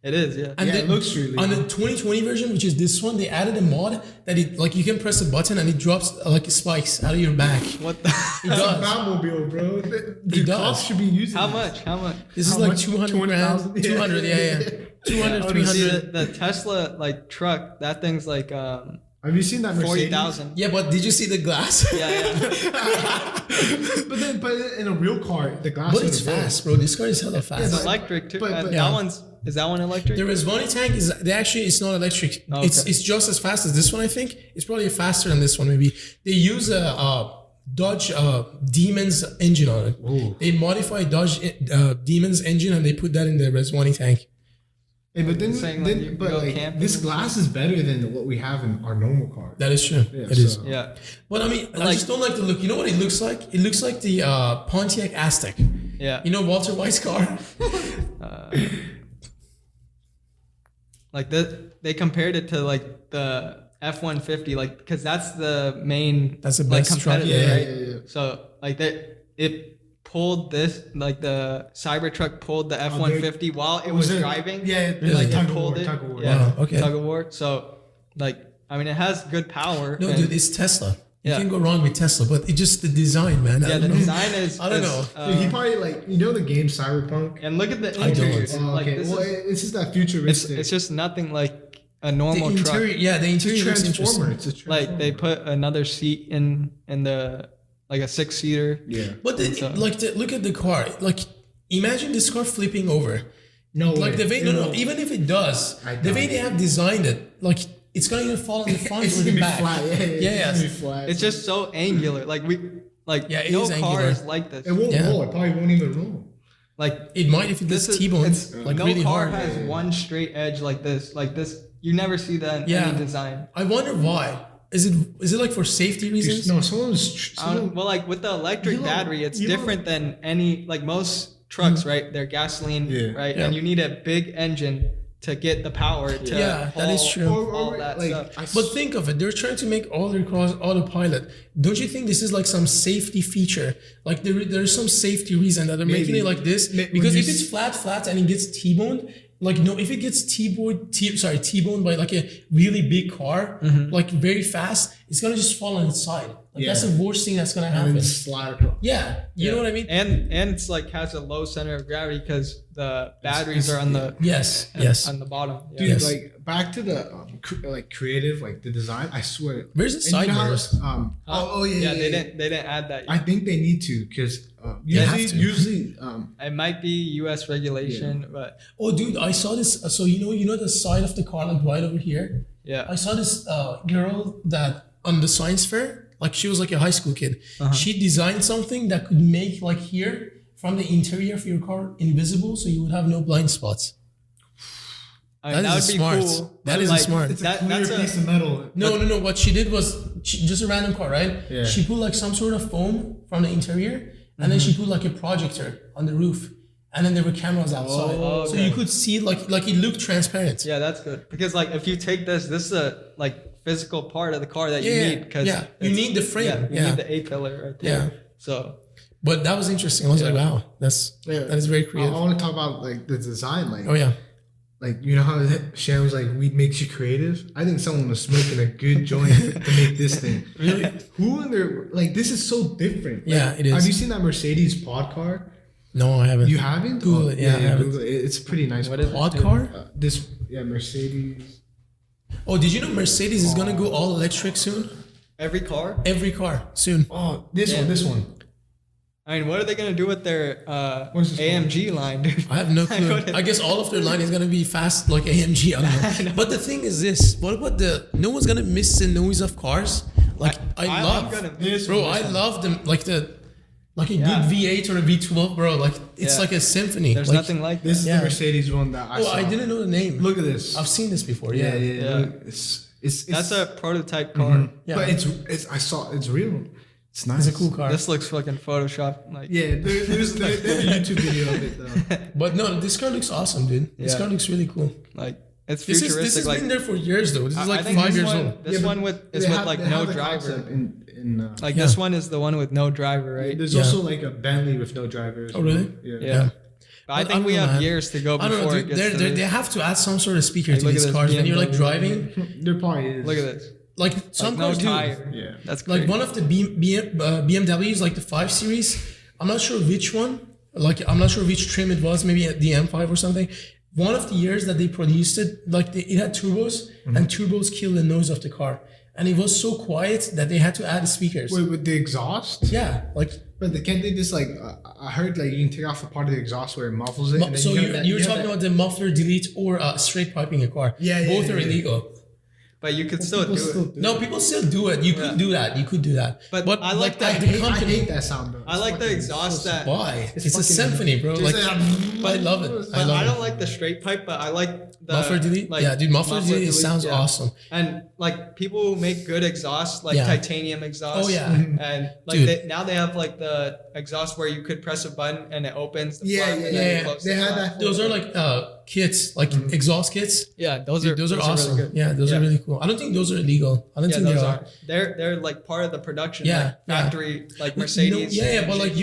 it is, yeah. And it looks really on the 2020 version, which is this one, they added a mod that it like you can press a button and it drops like spikes out of your back. What the? It That's does. a Batmobile, bro. The does. cops should be using How that. much? How much? This is How like much? 200 grand. 20,000? 200, yeah. 200, See, 300. the Tesla like truck, that thing's like Have you seen that Mercedes? 40,000. Yeah, but did you see the glass? Yeah. But in a real car, the glass. But it's is real. fast, bro. This car is hella fast. It's electric too. But- That is that one electric? The Rezvani tank it's not electric. Oh, okay. It's just as fast as this one, I think. It's probably faster than this one, maybe. They use a Dodge Demon's engine on it. Ooh. They modify Dodge Demon's engine and they put that in the Rezvani tank. Hey, but then, Saying, like, you go camping this or glass is better than what we have in our normal car. That is true. Yeah, It is. so- Yeah. But I mean, I just don't like the look. You know what it looks like? It looks like the Pontiac Aztek. Yeah. You know Walter White's car? Like they compared it to like the F-150, like because that's the main That's the like best truck. competitor, Yeah, right? yeah. So like it pulled this, like the Cybertruck pulled the F-150 while it was driving. Yeah, it's Really? like It tug of pulled war, it. tug of war. Yeah, Wow, okay. tug of war. So like I mean it has good power. No, and- dude, it's Tesla. You Yeah. can't go wrong with Tesla, but it's just the design, man. I yeah, don't the know. design is. I don't know. Dude, he probably the game Cyberpunk. And look at the I don't. interior. Oh, Like okay. this Well, is, it's just that futuristic. it's just nothing like a The normal truck. interior, yeah, the It's a interior looks transformer. interesting. It's a transformer. Like they put another seat in the like a 6-seater. Yeah. But look at the car. Like, imagine this car flipping over. No Like way. the way, no, even if it does, I the way doubt they have designed it, like it's gonna either fall on the front It's or gonna the be back. flat. Yeah, Yeah, it's gonna be flat. It's just so angular. Like Yeah, it no is car angular. is like this. It won't Yeah. roll. It probably won't even roll. Like It might if it this gets is T-bone, it's like no really car hard. has one straight edge like this. Like this, you never see that in Yeah. any design. I wonder why. Is it like for safety reasons? No, someone. Well, like with the electric You know- battery, it's you know- different than any like most trucks, right? They're gasoline, Yeah. right? Yeah. And you need a big engine to get the power to Yeah, that is haul true. all that stuff. But think of it, they're trying to make all their cars autopilot. Don't you think this is like some safety feature? Like there's some safety reason that they're making Maybe. it like this. When Because you if it's flat and it gets T-boned, like no, if it gets T-boned by like a really big car, like very fast, it's gonna just fall on its side. Like that's Yeah. the worst thing that's gonna and happen. then slide across. Yeah, you know what I mean? And it's like has a low center of gravity because the batteries are on the Yes, yes. on the bottom. Yeah. Dude, Yes. like back to the creative, like the design. I swear. Where's the And you side know how, mirrors? Yeah, they didn't add that. I think they need to because They have to. usually It might be U.S. regulation, but Oh, dude, I saw this. So you know the side of the car, like right over here. yeah. I saw this girl that on the science fair, like she was like a high school kid. She designed something that could make like here from the interior of your car invisible, so you would have no blind spots. I mean, That is would be smart. cool. That but, is like, smart. it's a that- clear that's piece of metal. No. What she did was just a random car, right? Yeah. She put like some sort of foam from the interior, and then she put like a projector on the roof, and then there were cameras outside, Oh, so okay. you could see like it looked transparent. Yeah, that's good because like if you take this is a like physical part of the car that you Yeah, need because yeah. You need the frame. Yeah, you Yeah. need the A pillar right there. Yeah. So But that was interesting. I was like, wow, that is very I creative. want to talk about like the design, like Oh yeah. like you know how Shyam was like weed makes you creative. I think someone was smoking a good joint to make this thing. Really? Who in their like this is so different. Like, Yeah, it is. Have you seen that Mercedes pod car? No, I haven't. You haven't? Google it. Yeah, I haven't. Google it. It's a pretty nice. What car. is it? Pod car? Mercedes. Oh, did you know Mercedes is gonna go all electric soon? every car. Every car soon. Oh, this one. I mean, what are they gonna do with their What is this AMG line, dude? I have no clue. couldn't- I guess all of their line is gonna be fast like AMG. I don't know. But the thing is this: what about no one's gonna miss the noise of cars? Like I I'm love, gonna miss bro. this I one. love them. Like Like a good V8 or a V12, bro. Like it's like a symphony. There's like, nothing like This is Yeah. the Mercedes one that I saw. I didn't know the name. Look at this. I've seen this before. yeah. Yeah. Look, it's That's a prototype car. Yeah. But it's I saw it's real. It's nice. It's a cool car. This looks fucking Photoshop. Like Yeah, there's a YouTube video of it though. But no, this car looks awesome, dude. This Yeah. car looks really cool. like it's This futuristic. has like been there for years, though. This is I like think 5 this years one, old. This one with is with like no driver. Like Yeah. this one is the one with no driver, right? There's Yeah. also like a Bentley with no drivers. Oh, really? Yeah. Yeah. But I But I think don't we know, have man. years to go I don't before know, it dude. gets to They this. have to add some sort of speaker Like, to look these at this cars when you're like BMW. driving. There probably is. Look at this. Like some Like no cars do. tire. Yeah. That's crazy. Like one of the BMWs, like the 5 Series. I'm not sure which one. Like I'm not sure which trim it was. Maybe the M5 or something. One of the years that they produced it, like it had turbos, and turbos killed the noise of the car, and it was so quiet that they had to add speakers. Wait, with the exhaust? Yeah, like Can't they just like? I heard like you can take off a part of the exhaust where it muffles it. And then so you have you're that- talking about the muffler delete or straight piping a car. Yeah, both are yeah. illegal. But you could still do it. No, people still do it. You could do that. You could do that. But I like that. that. The I company. hate that sound though. I like the exhaust that. Why? It's a fucking- symphony, bro. Just Like like- I love it. But love I it. don't like the straight pipe, but I like the Muffler delete. Like, Yeah, dude, muffler delete sounds yeah. awesome. And like people who make good exhaust, like Yeah. titanium exhaust. Oh, yeah. And like Dude. now they have like the exhaust where you could press a button and it opens. The Yeah, flap yeah, and then you yeah. close They the had flap. that. Those are like kits, like exhaust kits. Yeah, those Dude, are those are awesome. really good. Yeah, those are really cool. I don't think those are illegal. I don't Yeah, think they those are. are. They're like part of the production. Yeah, like yeah. factory, like Mercedes. No, yeah, but like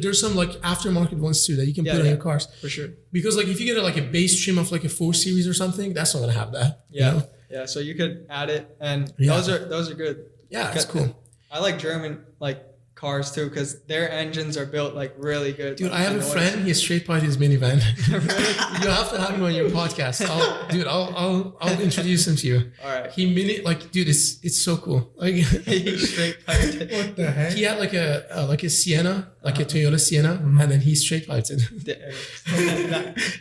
there's some like aftermarket ones too that you can put on your cars. for sure. Because like if you get like a base trim of like a 4 Series or something, that's not gonna have that. Yeah, You know? yeah. So you could add it, and Yeah. those are good. Yeah, it's cool. I like German like cars too because their engines are built like really good. Dude, like, I have a noise. friend. He straight piped his minivan. You have to have him on your podcast. I'll introduce him to you. All right. Dude, it's so cool. Like He straight piped it. What the heck? he had like a Sienna, like a Toyota Sienna, and then he straight piped it.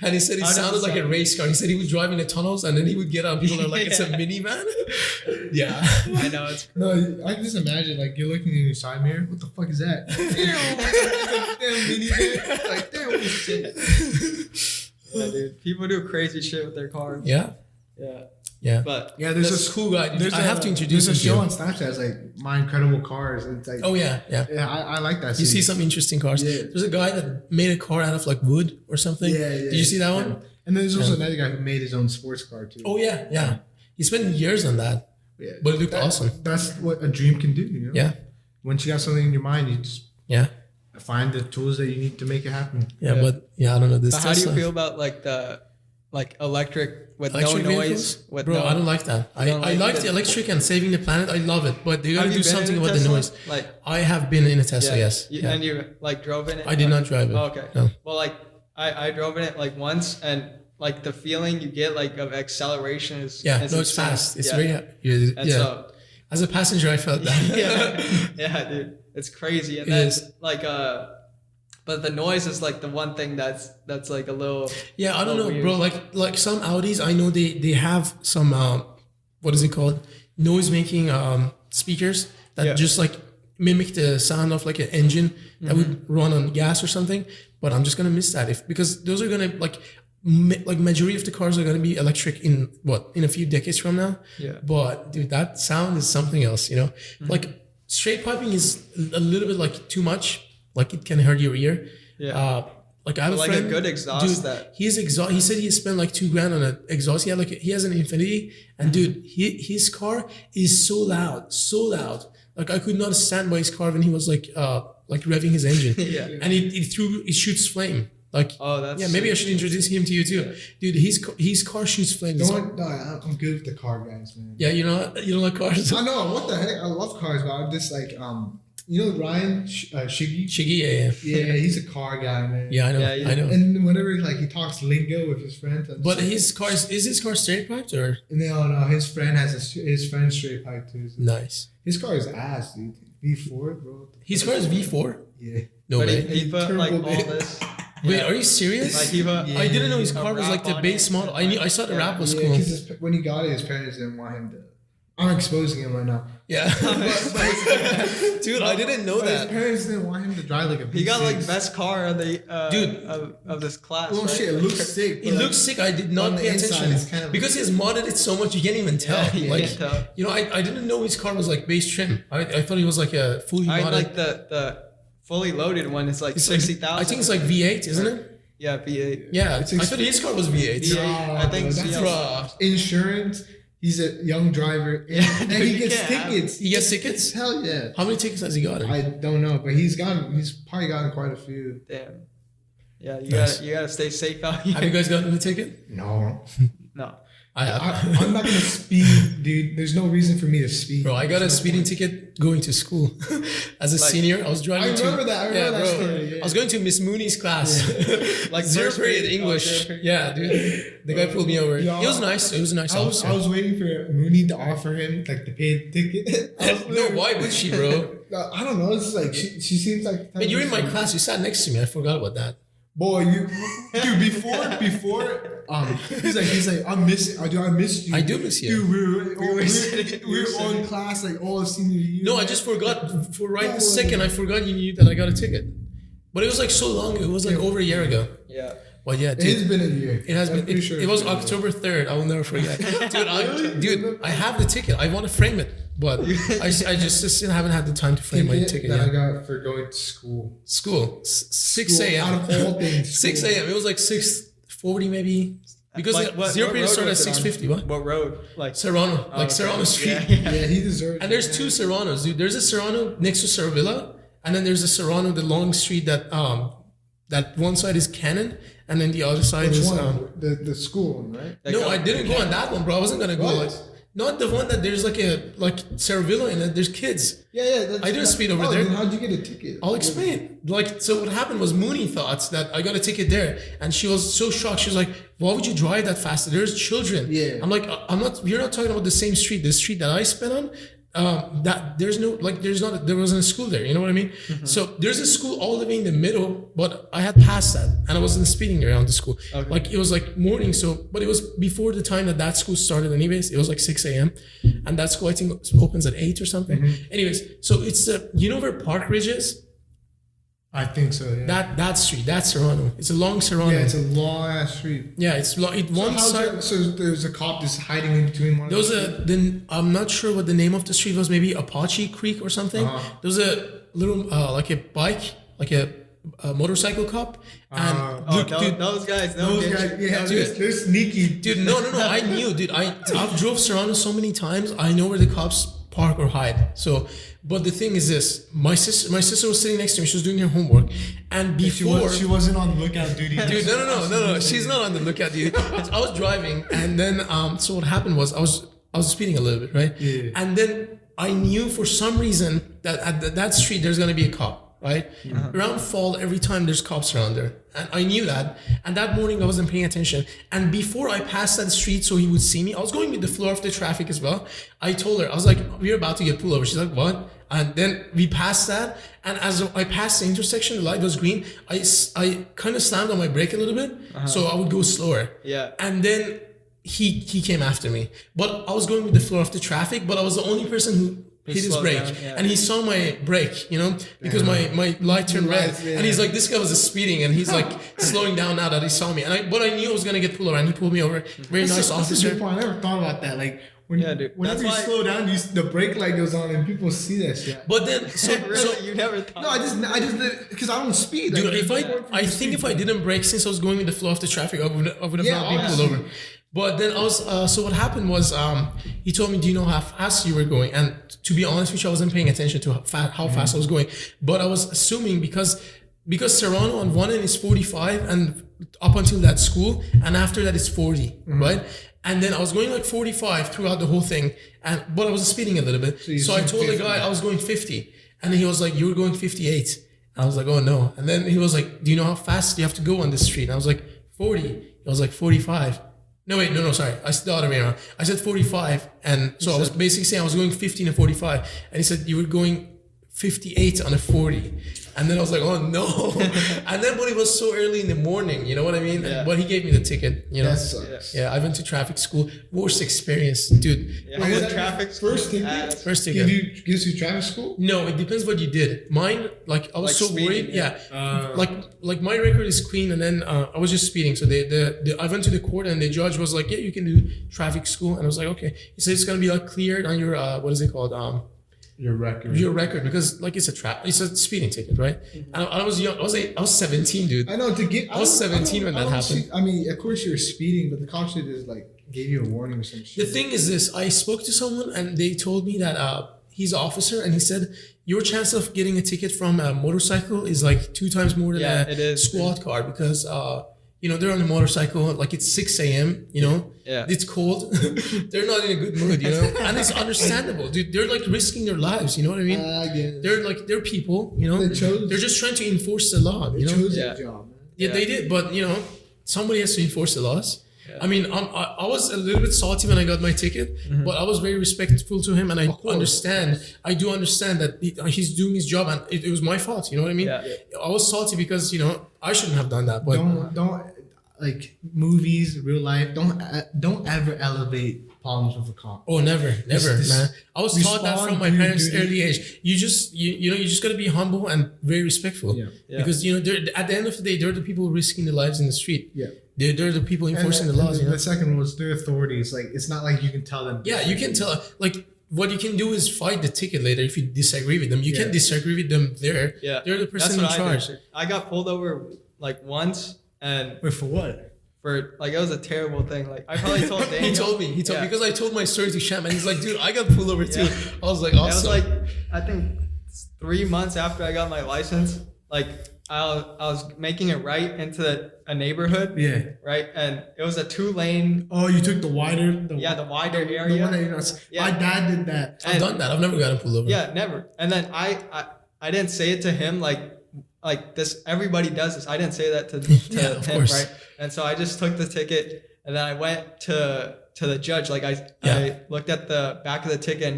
And he said it How does sounded it like a sound? race car. He said he would drive in the tunnels, and then he would get out. People are like, "It's a minivan." Yeah. I know it's No, I can just imagine like you're looking in your side mirror. What the fuck is that? Damn minivan. Like damn what shit. yeah, dude. People do crazy shit with their cars. Yeah. Yeah. Yeah. But Yeah, there's This a cool guy. There's I have to introduce him There's a to show you. on Snapchat. It's like My Incredible Cars. It's like Oh yeah, yeah. yeah, I like that. You see series. some interesting cars. Yeah. There's a guy that made a car out of like wood or something. Yeah, yeah. Did you see that one? Yeah. And then there's also another guy who made his own sports car too. Oh yeah, yeah. He spent years on that, yeah. but it looked awesome. That's what a dream can do. You know. Yeah, Once you got something in your mind, you just yeah, find the tools that you need to make it happen. yeah. Yeah. But yeah, I don't know this. but how do you Tesla- feel about like the electric with Electric no noise? vehicles? With Bro, no, I don't like that. I don't like like it? the electric and saving the planet. I love it, but they Have gotta you do been something in a about the Tesla? noise. Like I have been in a Tesla, yes. You, Yeah. And you like drove in it? I did Like- not drive it. Oh, okay. No. Well, like I drove in it like once, and like the feeling you get like of acceleration is Yeah, is no, it's insane. fast. It's yeah. very yeah. And so As a passenger, I felt that. yeah, dude, it's crazy. And It then is. like but the noise is like the one thing that's like a little Yeah, I don't know, weird. bro. Like some Audis, I know they have some what is it called? Noise making speakers that Yeah. just like mimic the sound of like an engine that would run on gas or something. But I'm just gonna miss that because those are gonna like majority of the cars are gonna be electric in a few decades from now. Yeah. But dude, that sound is something else, you know. Like straight piping is a little bit like too much. Like it can hurt your ear. Yeah. Like I have Like a a friend, good exhaust dude, that- his exhaust. He said he spent like $2,000 on an exhaust. He has an Infinity, and dude, his car is so loud. Like I could not stand by his car when he was like revving his engine. Yeah. And it shoots flame. Like Oh, that's yeah, maybe I should introduce him to you too, dude. His car shoots flame. I'm good with the car guys, man. Yeah, you don't like cars. I know what the heck. I love cars, but I'm just like you know Ryan Shiggy. Shiggy, yeah. Yeah, he's a car guy, man. Yeah, I know. Yeah, yeah. I know. And whenever like he talks lingo with his friends, I'm But just like, his car straight piped or no, his friend has his friend straight pipe too. So nice? his car is ass, dude. V4, bro. His car is V4. Yeah. No but way. he put Turbo like all bit. this. Wait, Yeah. are you serious? Like he put, Yeah. I didn't know his a car was wrap like the on base it. model. I saw the Yeah. wrap was Yeah, cool. because when he got it, his parents didn't want him to I'm exposing him right now. Yeah. Dude, I didn't know But his that. parents didn't want him to drive like a V6. He got like best car of the Dude. of this class. Oh right? shit, it looks sick. It looks sick. I did not on pay the inside, attention it's kind of because he has modded it so much you can't even tell. Yeah, you like, can't tell. you know, I didn't know his car was like base trim. I thought he was like a fully I modded. like the fully loaded one. It's like It's like- 60,000. I think it's like V8, isn't it? Yeah, V8. Yeah, It's I thought his car was V8. V8. I think that's so, Bruh. insurance. He's a young driver, and dude, he you gets can't have- tickets. He gets tickets? Hell yeah! How many tickets has he gotten? I don't know, but he's probably gotten quite a few. Damn. Yeah, Nice. you gotta stay safe out here. Have you guys gotten a ticket? No, No. I have. I'm not gonna speed, dude. There's no reason for me to speed. Bro, I got a speeding ticket going to school. As a Like- senior, I was driving I remember that. I remember that story. Yeah. I was going to Miss Mooney's class. Like Zero first period period. English. Oh, zero period. Yeah, dude. The guy pulled me over. Yo, It was nice. It was a nice I was officer. waiting for Mooney to offer him like the paid ticket. No, why would she, bro? I don't know. It's like she seems like. And you're in my class. You sat next to me. I forgot about that. Boy, you dude. Before he's like I miss you. I do miss you. Dude, we were sitting- on class like all of senior year. No, I just forgot. For right this second, I forgot you knew that I got a ticket. But it was like so long. It was like over a year ago. Yeah. But yeah, It dude. has been a year. It has I'm been. pretty It, sure it it's was been a year. October 3rd. I will never forget. Dude, I have the ticket. I want to frame it, but I just haven't had the time to frame my ticket that I yet. got for going to school. School, 6 School, a.m. out of all things, 6 school. a.m. It was like 6:40 maybe. Because Like, what- zero what period road started at was it on? 6:50. What? What road? Like Serrano, like okay. Serrano Street. Yeah, yeah. Yeah, he deserves. And there's it, two man. Serranos, dude. There's a Serrano next to Cervilla, and then there's a Serrano, the long street that one side is Cannon, and then the other side Which is one? The school one, right? That no, go- I didn't go on that one, bro. I wasn't gonna go. What? Like, not the one that there's like Cervilla in it. There's kids. Yeah. That's, I didn't speed over oh, there. Then how'd you get a ticket? I'll explain. Like, so what happened was Mooney thought that I got a ticket there, and she was so shocked. She was like, "Why would you drive that fast? There's children." Yeah. I'm like, I'm not. You're not talking about the same street. The street that I spent on. That there's no like there wasn't a school there. You know what I mean? Mm-hmm. So there's a school all the way in the middle, but I had passed that, and I wasn't speeding around the school. Okay. Like it was like morning, so but it was before the time that school started. Anyways, it was like 6 a.m. and that school I think opens at 8 or something. Mm-hmm. Anyways, so it's you know where Park Ridge is? I think so. Yeah. That street, that's Serrano. It's a long Serrano. Yeah, it's a long ass street. Yeah, it's long. It one side. So there's a cop just hiding in between one. There was of the then I'm not sure what the name of the street was. Maybe Apache Creek or something. Uh-huh. There was a little like a bike, like a motorcycle cop. And Oh, look, dude, those guys. Those guys, yeah, dude. they're sneaky. dude, no. I knew, dude. I've drove Serrano so many times. I know where the cops park or hide. So, but the thing is this: my sister was sitting next to me. She was doing her homework, and before She wasn't on lookout duty. Dude, no. She's not on the lookout, dude. I was driving, and then so what happened was I was speeding a little bit, right? Yeah. And then I knew for some reason that at that street there's gonna be a cop, right? Around fall, every time there's cops around there, and I knew that. And that morning I wasn't paying attention. And before I passed that street, so he would see me, I was going with the flow of the traffic as well. I told her, I was like, "We're about to get pulled over." She's like, "What?" And then we passed that, and as I passed the intersection, the light was green. I kind of slammed on my brake a little bit, so I would go slower. Yeah. And then he came after me, but I was going with the flow of the traffic. But I was the only person who hit his slowed brake, down, yeah. and he saw my brake, because my light turned red, Yeah. and he's like, "This guy was speeding," and he's like slowing down now that he saw me. But I knew I was gonna get pulled over, and he pulled me over. Very nice That's a officer. good point. I never thought about that. Like Yeah, dude. whenever That's you why- slow down, the brake light goes on, and people see that shit. But then, so Really, you never thought. No, I just because I don't speed. dude, Like, if I think if I didn't brake since I was going with the flow of the traffic, I would have Yeah, not been pulled obviously. over. But then I was so what happened was he told me, "Do you know how fast you were going?" And to be honest with you, I wasn't paying attention to how fast I was going, but I was assuming because Serrano on one end is 45 and up until that school, and after that it's 40, right? And then I was going like 45 throughout the whole thing, but I was speeding a little bit. you So I said told the 50. guy I was going 50, and then he was like, "You were going 58." I was like, "Oh no!" And then he was like, "Do you know how fast you have to go on this street?" And I was like, 40. He was like 45. No, wait, no, sorry. I said the other way around. I said 45. And so I was basically saying I was going 15 and 45. And he said, "You were going 58 on a 40. And then I was like, oh no. And then, but it was so early in the morning, you know what I mean? Yeah. But he gave me the ticket, you know? That sucks. Yeah, I went to traffic school. Worst experience, dude. Yeah, Wait, I is went that traffic your school. first ticket? First ticket. Gives you traffic school? No, it depends what you did. Mine, like I was Like so speeding, worried. yeah. Yeah. Like my record is clean, and then I was just speeding. So I went to the court, and the judge was like, "Yeah, you can do traffic school." And I was like, "Okay." He said it's gonna be like cleared on your what is it called? Your record. Your record, because like it's a speeding ticket, right? And I was young. I was 17, dude. I know I was 17 when that happened. I mean, of course you were speeding, but the cop should just like gave you a warning or some The shit. thing is this: I spoke to someone, and they told me that he's an officer, and he said your chance of getting a ticket from a motorcycle is like 2 times more than it a is. squad car, because they're on a motorcycle, like it's 6 a.m. Yeah. It's cold. They're not in a good mood, and it's understandable, dude. They're like risking their lives, you know what I mean? They're people, They're just trying to enforce the law, They chose Yeah. their job, man. Yeah, they did, but somebody has to enforce the laws. Yeah. I mean, I was a little bit salty when I got my ticket, but I was very respectful to him, and I do understand that he's doing his job, and it was my fault. You know what I mean? Yeah. I was salty because I shouldn't have done that. But Don't like movies, real life. Don't ever elevate problems with a cop. oh, never, This- man. I was taught that respond from my to your parents' duty. early age. You just you just gotta be humble and very respectful. Yeah. Yeah. Because they're, at the end of the day, they're the people risking their lives in the street. Yeah. They're the people enforcing the laws. The second rule is their authorities. Like it's not like you can tell them. Yeah, you can tell. Like, what you can do is fight the ticket later if you disagree with them. You Yeah. can disagree with them there. Yeah. They're the person in That's what charge. I did. I got pulled over like once, and Wait, for what? for like it was a terrible thing. Like I probably told Daniel. He told me. Yeah. Because I told my story to Shyam, and he's like, "Dude, I got pulled over too." Yeah. I was like, It was "Awesome." like I think 3 months after I got my license. Like I was making it right into a neighborhood, Yeah. right, and it was a 2-lane. Oh, you took the wider. The wider The area. one that you're not. Yeah. My dad did that. I've done that. I've never gotten pulled over. Yeah, never. And then I didn't say it to him like this. Everybody does this. I didn't say that to Yeah, of him, course. right? And so I just took the ticket, and then I went to the judge. Like I looked at the back of the ticket, and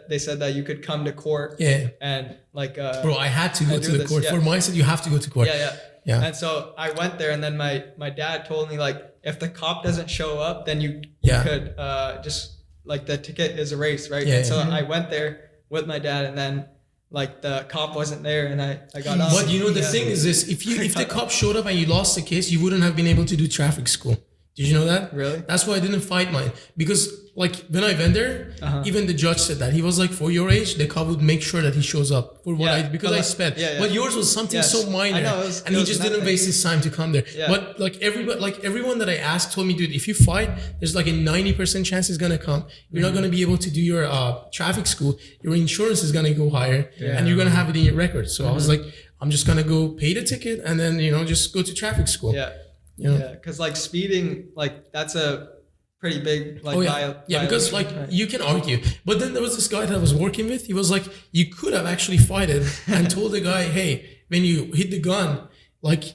they said that you could come to court. Yeah. And like Bro, I had to go do to the this, court. yeah. For mine said you have to go to court. Yeah. Yeah. And so I went there, and then my dad told me like if the cop doesn't show up, then you Yeah. could just like the ticket is erased, right? Yeah, And so yeah. I went there with my dad, and then like the cop wasn't there, and I got off. But the Yeah. thing is this: if the cop showed up and you lost the case, you wouldn't have been able to do traffic school. Did you know that? Really? That's why I didn't fight mine, because like when I went there, even the judge said that he was like, for your age, the cop would make sure that he shows up for what Yeah, because but I like- spent. yeah, yeah. But yours was something Yes, so minor, I know, and he just didn't nothing. waste his time to come there. Yeah. But like everyone that I asked told me, dude, if you fight, there's like a 90% chance he's gonna come. You're not gonna be able to do your traffic school. Your insurance is gonna go higher, and you're gonna have it in your record. So I was like, I'm just gonna go pay the ticket and then just go to traffic school. Yeah. You know? Yeah, because like speeding, like that's a pretty big like Oh yeah, because like violation, right? you can argue, but then there was this guy that I was working with. He was like, you could have actually fight it and told the guy, hey, when you hit the gun, did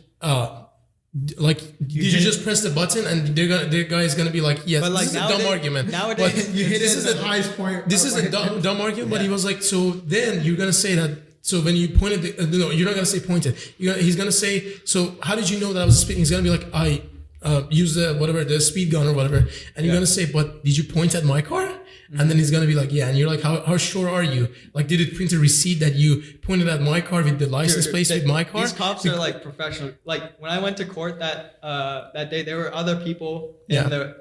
you just press the button and the guy is gonna be like, yes, But, like, this is a dumb nowadays- argument. nowadays But You hit this it is at a the highest point. this is a dumb argument. But he was like, so then you're gonna say that. So when you pointed, no, you're not gonna say pointed. He's gonna say, so how did you know that I was speeding? He's gonna be like, I use the speed gun or whatever, and you're gonna say, but did you point at my car? And then he's gonna be like, yeah, and you're like, how sure are you? Like, did it print a receipt that you pointed at my car with the license plate with my car? These cops are like professional. Like when I went to court that day, there were other people in the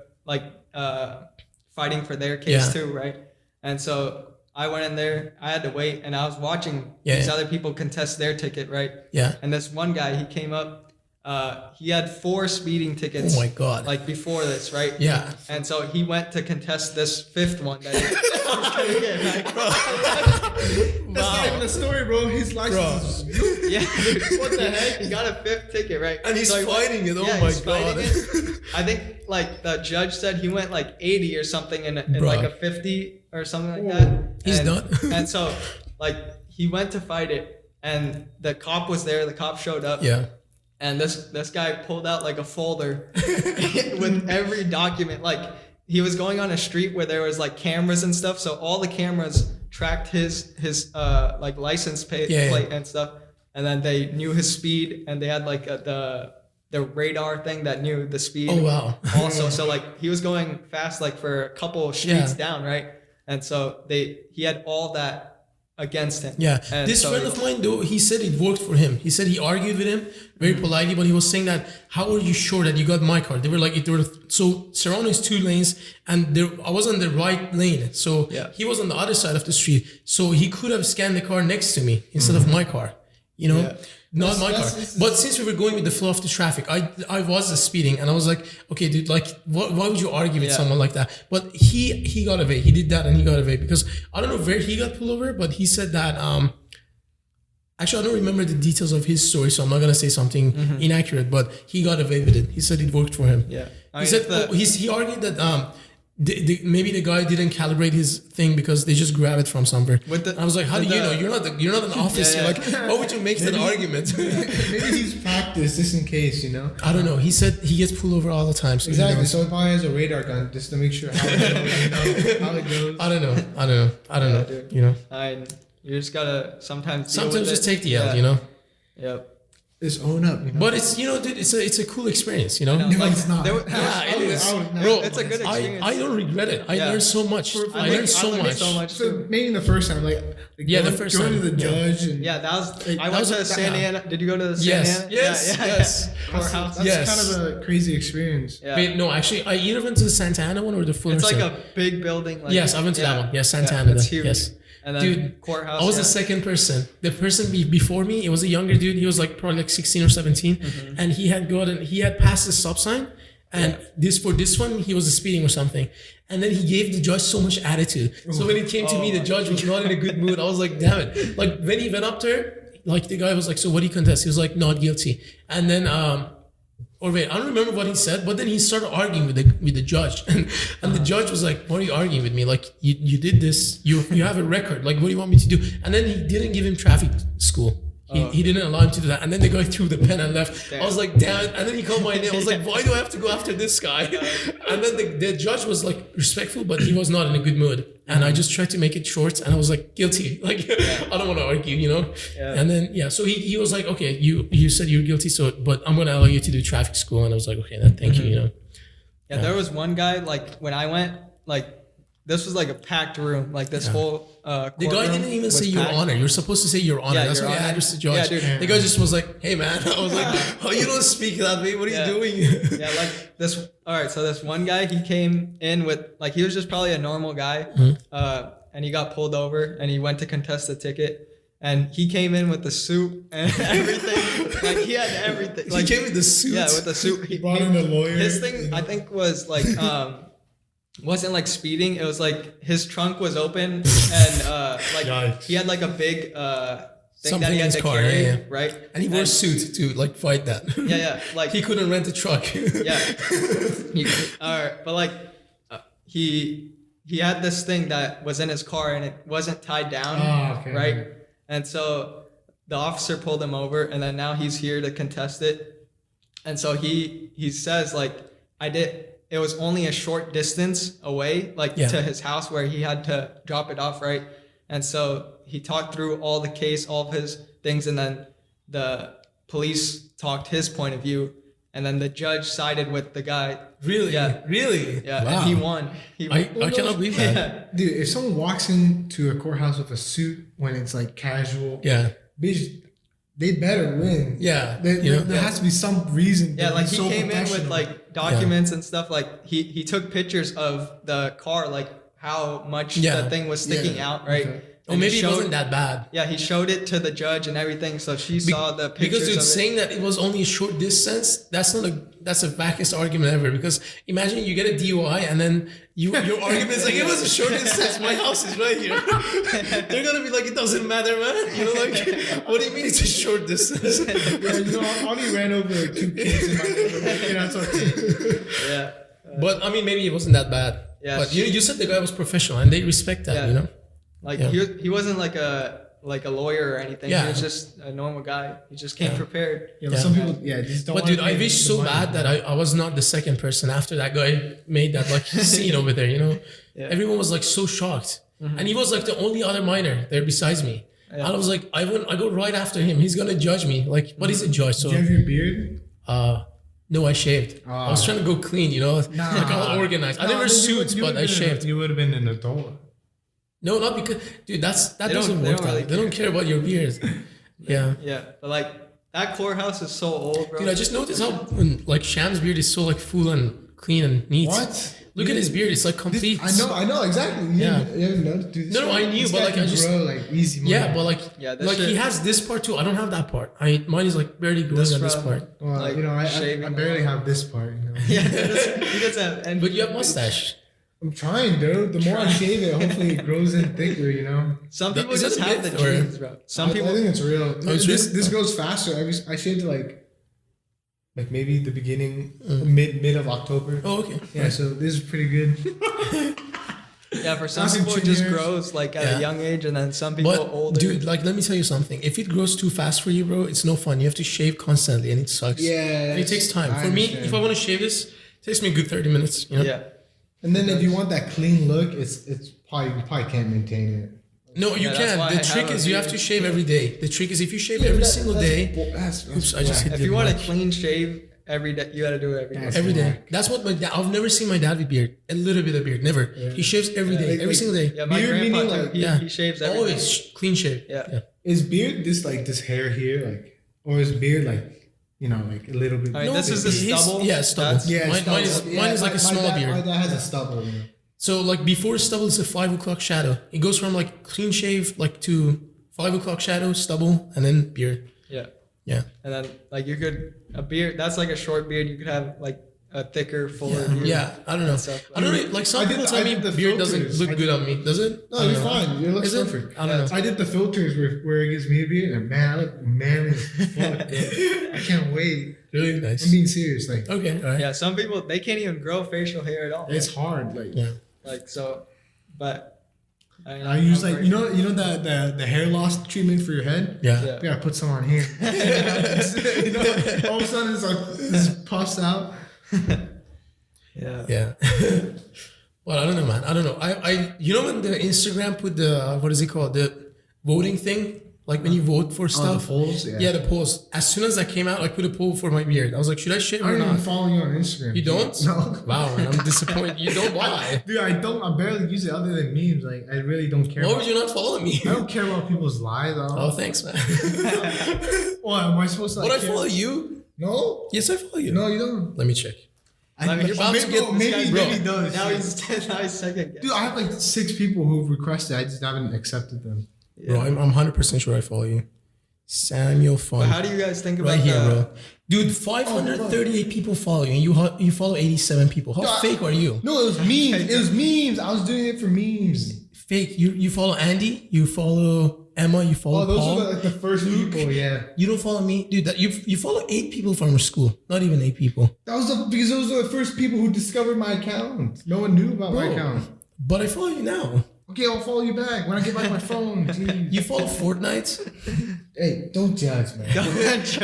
fighting for their case too, right? And so I went in there. I had to wait, and I was watching these other people contest their ticket, right? Yeah. And this one guy, he came up. He had 4 speeding tickets. Oh my God. Like before this, right? Yeah. And so he went to contest this 5th one. That he That's not even a story, bro. His license is yeah. What the heck? He got a 5th ticket, right? And he's So he went- fighting it. Oh yeah, my he's fighting God. it. I think like the judge said he went like 80 or something in Bro. like a 50 or something like that. He's and, done. And so like he went to fight it, and the cop was there. The cop showed up. Yeah. And this guy pulled out like a folder with every document. Like he was going on a street where there was like cameras and stuff. So all the cameras tracked his like license plate and stuff, and then they knew his speed, and they had like the radar thing that knew the speed. Oh wow! Also, so like he was going fast, like for a couple of streets down, right? And so he had all that against him. Yeah, and this friend of mine though, he said it worked for him. He said he argued with him very politely, but he was saying that, how are you sure that you got my car? They were like, so Serrano is 2 lanes, and I was on the right lane, so he was on the other side of the street, so he could have scanned the car next to me instead of my car. You know. Yeah. Not my car. But since we were going with the flow of the traffic, I was speeding, and I was like, okay, dude, like, why would you argue with someone like that? But he got away. He did that, and he got away because I don't know where he got pulled over, but he said that. Actually, I don't remember the details of his story, so I'm not gonna say something inaccurate. But he got away with it. He said it worked for him. Yeah, he said he argued that. Maybe the guy didn't calibrate his thing because they just grab it from somewhere. I was like, how do you know? You're not an officer. Like, why would you make that argument? Maybe he's practiced just in case, you know. I don't know. He said he gets pulled over all the time. So exactly. So he probably has a radar gun just to make sure how it goes. I don't know. Dude. You know. You just gotta sometimes just take the L. You know. Yep. Just own up, you know? But it's, you know, dude, it's a cool experience, you know. No, like, it's not. It is. Bro, it's a good experience. I don't regret it. I learned so much. I learned so much. So maybe the first time, the first time going to the judge and that was. I went to Santa Ana. Did you go to the Santa Ana? Yes. Courthouse. That's kind of a crazy experience. Yeah. Wait, no, actually, I either went to the Santa Ana one or the Fullerton. It's like a big building. Like, yes, I went to that one. Yes, Santa Ana. It's huge. Yes. And then dude, courthouse. I was the second person. The person before me, it was a younger dude. He was like probably like 16 or 17, and he had passed the stop sign. And this one, he was speeding or something. And then he gave the judge so much attitude. So when it came to me, the judge was not in a good mood. I was like, damn it! Like when he went up there, like the guy was like, so what do you contest? He was like, not guilty. And then or wait, I don't remember what he said, but then he started arguing with the judge, and the judge was like, "Why are you arguing with me? Like you did this, you have a record. Like what do you want me to do?" And then he didn't give him traffic school. He didn't allow him to do that. And then the guy threw the pen and left. Damn. I was like, damn. And then he called my name. I was like, why do I have to go after this guy? And then the judge was like respectful, but he was not in a good mood. And I just tried to make it short, and I was like, guilty. Like, I don't want to argue, you know? Yeah. And then, so he was like, okay, you said you're guilty, but I'm going to allow you to do traffic school. And I was like, okay, thank you, you know? Yeah, there was one guy, like, when I went, like, this was like a packed room, like this whole the guy didn't even say your honor. You're supposed to say your honor. That's what I addressed the judge. Yeah, dude. The guy just was like, hey man. I was like, oh, you don't speak that way. What are you doing? Yeah, like this. All right, so this one guy, he came in with, like, he was just probably a normal guy, and he got pulled over, and he went to contest the ticket. And he came in with the suit and everything. Like, he had everything. Like, he came with the suit? Yeah, with the suit. He brought in a lawyer. His thing, I think, was like, wasn't like speeding. It was like his trunk was open, and like he had like a big thing something that he had to carry, right? And he wore a suit to like fight that. Yeah. Like he couldn't rent a truck. But like he had this thing that was in his car, and it wasn't tied down, right? And so the officer pulled him over, and then now he's here to contest it. And so he says, like, it was only a short distance away, like to his house where he had to drop it off, right? And so he talked through all the case, all of his things, and then the police talked his point of view, and then the judge sided with the guy. Really? Yeah. Really? Yeah, wow. and he won. I cannot believe that. Yeah. Dude, if someone walks into a courthouse with a suit when it's like casual, bitch, they better win. Yeah. There has to be some reason. Yeah, like he came in with like documents and stuff. Like he took pictures of the car, like how much the thing was sticking out, right? Okay. Or maybe it wasn't that bad. Yeah, he showed it to the judge and everything, so she saw the pictures. Because dude, saying that it was only a short distance, that's a vacuous argument ever. Because imagine you get a DUI and then your argument is like, it was a short distance. My house is right here. They're gonna be like, it doesn't matter, man. You know, like, what do you mean it's a short distance? I only ran over 2 kids in my neighborhood. That's okay. Yeah. But I mean, maybe it wasn't that bad. Yeah. But you said the guy was professional, and they respect that. You know. Like he wasn't like a lawyer or anything. He was just a normal guy. He just came prepared. Yeah, but some people just don't. But dude, I wish so bad that I was not the second person after that guy made that like scene over there. You know, everyone was like so shocked. and he was like the only other minor there besides me. Yeah. And I was like, I go right after him. He's gonna judge me. Like, but he's a judge. So Do you have your beard? no, I shaved. I was trying to go clean, you know, like all organized. I never suits, but I shaved. You would have been an adult. No, not because, dude. That doesn't work. They don't care about your beard. Yeah. Yeah, but like that courthouse is so old, bro. Dude, I just noticed how like Sham's beard is so like full and clean and neat. What? Look at his beard; it's like complete. I know exactly. You haven't noticed, dude. No, I knew, but like I just grow like easy. yeah, but like this he has this part too. I don't have that part. Mine is like barely growing on this part. Well, like, you know, I shaving barely have this part. You know. Yeah, he does have. And But you have mustache. I'm trying, dude. The more I shave it, hopefully it grows in thicker. You know. some people Is that just a have the myth, or- genes, bro. Some I people. think it's real. it's This real? grows faster. I shaved it like maybe the beginning, mid of October. Oh, okay. Yeah, so this is pretty good. Yeah, for some Last people it 2 just years. grows like at Yeah. a young age, and then some people But older. dude, like let me tell you something. If it grows too fast for you, bro, it's no fun. You have to shave constantly, and it sucks. Yeah, And it takes time. I For me, understand. if I want to shave this, it takes me a good 30 minutes. You know? Yeah. And then if you want that clean look, it's probably you probably can't maintain it. No, you Yeah, that's can. why The I trick have is a you have to beard. shave every day. The trick is if you shave every single day. That's Oops, I just hit If the you want a mic. clean shave every day, you got to do it every day. That's Every day. whack. That's what my dad. I've never seen my dad with beard. A little bit of beard. Never. He shaves every day. Like- Every like- single day. Yeah, my Beard grandpa meaning, too. like- He, Yeah. he shaves every Always day. clean shave. Yeah. Is beard this hair here like, or is beard like like a little bit? I mean, this is the His- stubble. Yeah, stubble. That's- yeah, mine is stubble. mine is like a my small dad, beard. My dad has a stubble. You know? So like before stubble is a 5 o'clock shadow. It goes from like clean shave like to 5 o'clock shadow, stubble, and then beard. Yeah. Yeah. And then like a beard, that's like a short beard. You could have like a thicker, fuller beard. Yeah. I don't know. and stuff. I don't know. Like some I did people the- tell I me did the beard doesn't filters. look good on me. Does it? No, I don't you're know. fine. It looks Is it? perfect. I don't know. I did the filters where it gives me a beard, and man, I look manly as fuck. I can't wait. Really nice. I'm being serious. Like Okay. All right. Yeah, some people they can't even grow facial hair at all. it's hard. Like Yeah. Like so, but I use like you know the hair loss treatment for your head. Yeah. Yeah. Yeah, put some on here. All of a sudden it's like this puffs out. Yeah. Yeah. Well, I don't know, man. I don't know. I you know when the Instagram put the what is it called, the voting thing, like when you vote for stuff. polls. Yeah, the polls. As soon as I came out, I put a poll for my beard. I was like, should I shave I or don't even not? follow you on Instagram. You don't? No. Wow, man, I'm disappointed. You don't? Why? Dude, I don't. I barely use it other than memes. Like I really don't care. Why about, would you not follow me? I don't care about people's lives. Oh, thanks, man. What am I supposed to? But Like, I follow you. No. Yes, I follow you. No, you don't. Let me check. You're about to get this maybe guy's maybe he does. Now he's second guess. Dude, I have like 6 people who've requested. I just haven't accepted them. Bro, I'm 100% sure I follow you. Samuel Fong. But how do you guys think about Right here, the, bro. Dude, 538 people follow you, and you follow 87 people. How Dude, fake are you? No, it was memes. It was memes. I was doing it for memes. Fake. You follow Andy. You follow Emma. You follow Oh, those Paul. are like the first people. Yeah, You don't follow me, dude. That you follow 8 people from our school. Not even 8 people. that was because those are the first people who discovered my account. No one knew about my Bro. account. But I follow you now. Okay, I'll follow you back when I get back my phone. Jeez. You follow Fortnite. Hey, don't judge, man.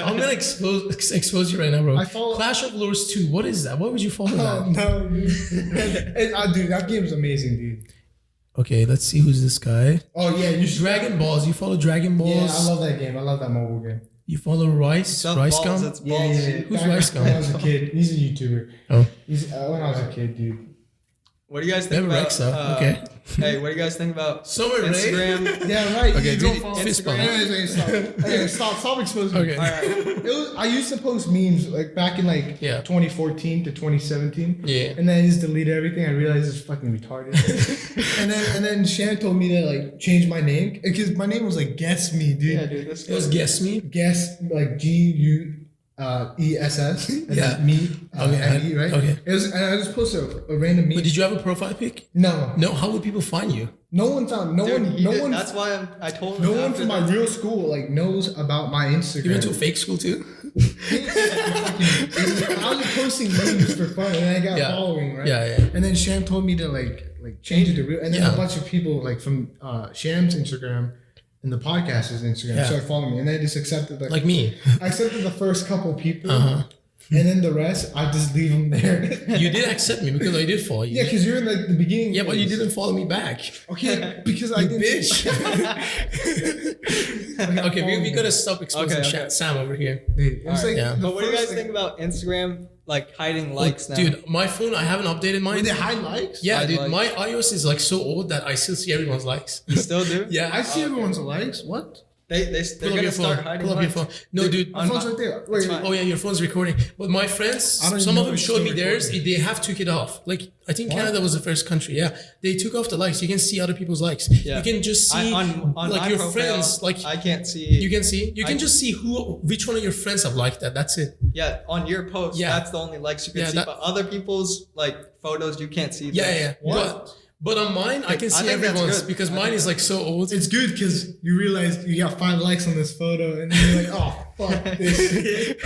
I'm gonna expose you right now, bro. I follow- Clash of Lords 2. What is that? Why would you follow Oh, that? no, dude. Dude, that game's amazing, dude. Okay, let's see who's this guy. Oh yeah, you should. Dragon Balls. You follow Dragon Balls. Yeah, I love that game. I love that mobile game. You follow Rice. Tough Rice balls, Gum. it's balls. Who's Back Rice Gum? When I was a kid, he's a YouTuber. Oh. He's when I was a kid, dude. What do you guys think Never about? Rexa. Okay. Hey, what do you guys think about Summer Rae? Instagram? Yeah, right. Okay, you dude, don't follow fist bump. Anyways, stop exposing me. Okay. All right. It was, I used to post memes like back in like Yeah. 2014 to 2017. Yeah. And then I just deleted everything. I realized it's fucking retarded. and then Shan told me to like change my name because my name was like Guess Me, dude. Yeah, dude. This It was Guess Me. Guess like GUESS. And Yeah. then me. Okay, ME, right? okay. It was, and I just posted a random meme. But did you have a profile pic? No. No. How would people find you? No one found. No Dude, one. he No did- one. That's why I told him. No one after from my that. real school like knows about my Instagram. You went to a fake school too? I was posting memes for fun, and I got Yeah. following, right? Yeah, yeah. And then Sham told me to like change it to real, and then Yeah. a bunch of people like from Sham's Instagram and the podcast's Instagram Yeah. started following me, and then I just accepted Like me. I accepted the first couple people, Uh-huh. and then the rest I just leave them there. You did accept me because I did follow you. Yeah, because you're in like the beginning. Yeah, but you didn't follow me back. Okay, because I didn't. Bitch. Okay, we gotta stop exposing Sam over here. Dude, it's like Yeah. But what do you guys first, think about Instagram like hiding likes now? Dude, my phone, I haven't updated mine. Wait, they hide likes? Yeah, Hide dude, likes. my iOS is like so old that I still see everyone's likes. You still do? Yeah, I see everyone's likes. What? They're Pull up gonna your phone. start hiding Pull up your likes. phone. No, dude. My phone's right there. Wait, fine. Oh yeah, your phone's recording. But my friends, I don't some even of know them it's showed me still theirs. recording. They have took it off. Like I think What? Canada was the first country. Yeah, they took off the likes. You can see other people's likes. Yeah. You can just see on like my your profile, friends. Like I can't see. you can see. You can I- just see which one of your friends have liked that. That's it. Yeah, on your post, Yeah. that's the only likes you can Yeah, see. that- But other people's like photos, you can't see. Yeah, those. yeah. What? But on mine, I can I see think that's everyone's good. because I mine think is like so old. It's good because you realize you got 5 likes on this photo, and then you're like, oh fuck this.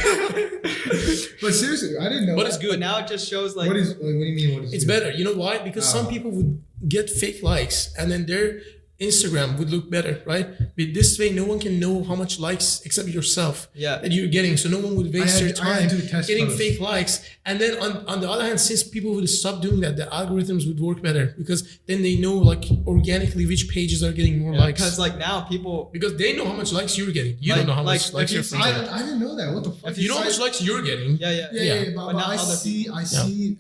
But seriously, I didn't know. But it's that. good. But now it just shows like What is? Like, what do you mean? What is? It's good? better. You know why? Because some Oh. people would get fake likes and then their Instagram would look better, right? But this way, no one can know how much likes except yourself Yeah. that you're getting. So no one would waste I their had time to test getting posts. fake likes. And then on the other hand, since people would stop doing that, the algorithms would work better because then they know like organically which pages are getting more likes. because like now people Because they know how much likes you're getting. You Like- don't know how like, much if likes you your see- friends are getting. I didn't know that. What the fuck? If You know how much likes you're getting. yeah. Yeah, But but now I other see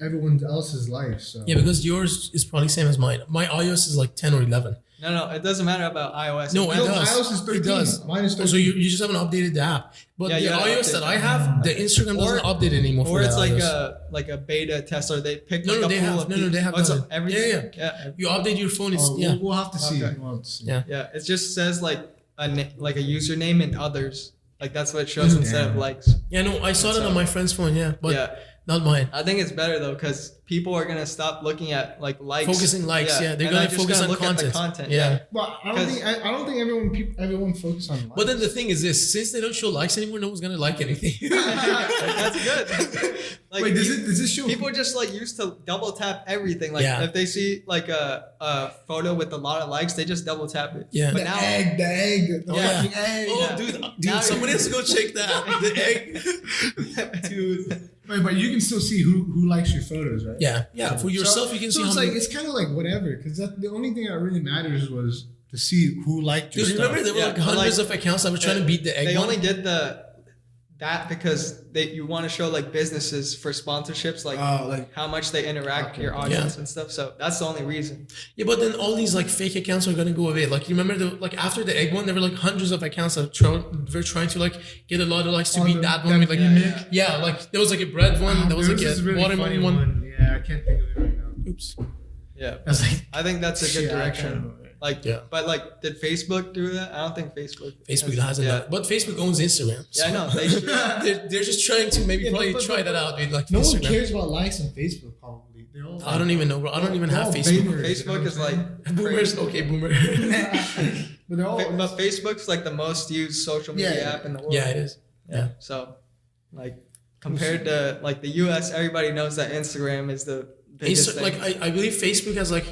everyone else's life. So Yeah, because yours is probably same as mine. My iOS is like 10 or 11. No, it doesn't matter about iOS. No, it no, does. iOS is 13. It does. Mine is 13. So you just haven't updated the app. But Yeah, the you gotta iOS update that it. I have, the Instagram doesn't update anymore for Or it's the like iOS. a beta test, or they pick No, like no, a they pool have- of no, no, they have people. Oh, so done it. everything. Yeah. You update your phone, it's Oh, yeah. we'll have to see. Okay. We'll have to see. Yeah. Yeah, it just says like like a username and others. Like that's what it shows instead of Damn. likes. Yeah, no, I saw that on my friend's phone, yeah. But yeah, not mine. I think it's better though because people are gonna stop looking at like likes, Focusing likes, yeah. They're and gonna just focus on look at the content. content. Yeah. But I don't 'Cause- think I don't think everyone focus on. Likes. But then the thing is this, since they don't show likes anymore, no one's gonna like anything. That's good. Like, wait, does this show? people just like used to double tap everything. Like Yeah. if they see like a photo with a lot of likes, they just double tap it. Yeah. But the now, egg, the Yeah. fucking egg. Oh, Yeah. dude, Now- somebody has to go check that. The egg. dude, Wait, but you can still see who likes your photos, right? Yeah. For yourself, you can see so how it's many. like it's kind of like whatever, because the only thing that really matters was to see who liked your Dude, stuff. remember there were Yeah, like but, hundreds like, of accounts that were trying to beat the egg they one? only did that because you want to show like businesses for sponsorships, like Like how much they interact with Okay. your audience and stuff. So that's the only reason. Yeah, but then all these like fake accounts are gonna go away. Like you remember like after the egg one, there were like hundreds of accounts that were trying to like get a lot of likes to On beat the- that one with like yeah. like there was like a bread one, there was like this is a really funny watermelon one. Yeah, I can't think of it right now. Oops. Yeah, I was like, I think that's a good shit, I can't direction. remember. Like, Yeah. but like, did Facebook do that? I don't think Facebook. Facebook has- hasn't Yeah, done it. But Facebook owns Instagram. yeah, I know. They should. they're just trying to maybe Yeah, probably but- try that out with like No one Instagram. cares about likes on Facebook. Probably they all. I don't even know, bro. I don't even they're have all Facebook. boomers, you Facebook know is what I'm like Boomers, crazy. okay, boomer. saying? But they're all. But Facebook's like the most used social media Yeah. app in the world. Yeah, it is. Yeah. So, like, compared to like the U.S., everybody knows that Instagram is the biggest thing. Like I believe Facebook has like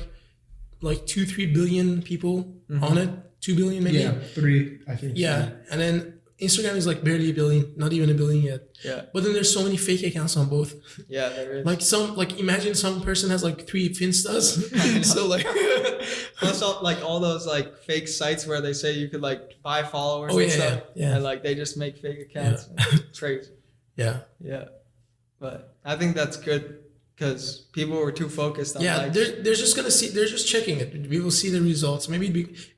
2-3 billion people on it. 2 billion maybe. Yeah, 3. I think. Yeah, and then Instagram is like barely a billion, not even a billion yet. yeah, But then there's so many fake accounts on both. yeah, there is. Like imagine some person has like 3 Finstas. So like Plus, all those like fake sites where they say you could like buy followers Oh, and yeah, stuff, yeah. and like they just make fake accounts. It's crazy. yeah. Yeah, but I think that's good because people were too focused on Yeah, likes. they're just gonna see. They're just checking it. We will see the results. Maybe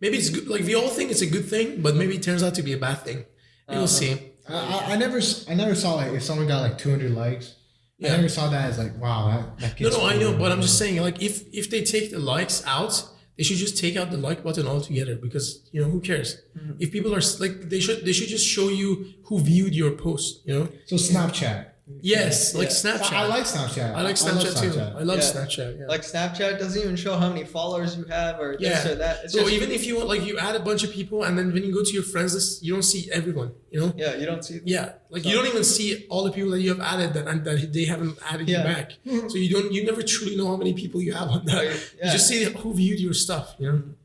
it's good. Like we all think it's a good thing, but maybe it turns out to be a bad thing. We will see. I never saw like if someone got like 200 likes. Yeah. I never saw that as like wow that No, gets I know, followed. but I'm just saying, like, if they take the likes out, they should just take out the like button altogether because who cares? If people are like, they should just show you who viewed your post. So Snapchat. Yes, like Yeah. Snapchat. I like Snapchat. I like love Snapchat too. I love Yeah. Snapchat. Yeah. Like Snapchat doesn't even show how many followers you have or this Yeah. or that. It's So just, even if you want, like, you add a bunch of people, and then when you go to your friends list, you don't see everyone. yeah, you don't see. Yeah, like you don't even see all the people that you have added and that they haven't added Yeah. you back. So you never truly know how many people you have on that. Yeah. You just see who viewed your stuff.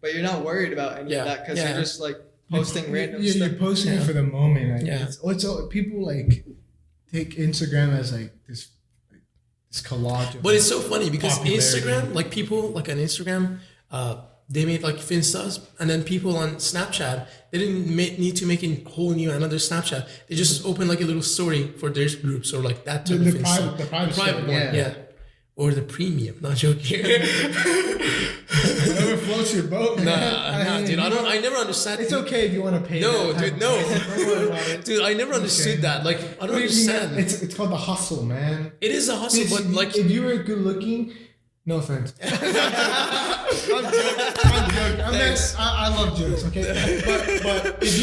But you're not worried about any Yeah. of that because Yeah. you're just like posting random Yeah, stuff. you're posting Yeah. it for the moment. Like, Yeah. it's people like take Instagram as like this collage. Of But it's so funny because popularity. Instagram, like people like on Instagram, they made like Finstas, and then people on Snapchat, they didn't need to make a whole new another Snapchat. They just open like a little story for their groups or like that type of Finsta. The private one, yeah. Or the premium. Not joking. Whatever floats your boat, man. Nah, dude. I never understand. It's okay if you want to pay. No, that dude, no. Don't worry about it. Dude, I never understood that. Like, I don't understand. It's called the hustle, man. It is a hustle, but like, if you were good looking, no offense. I'm joking. I love jokes, okay? But if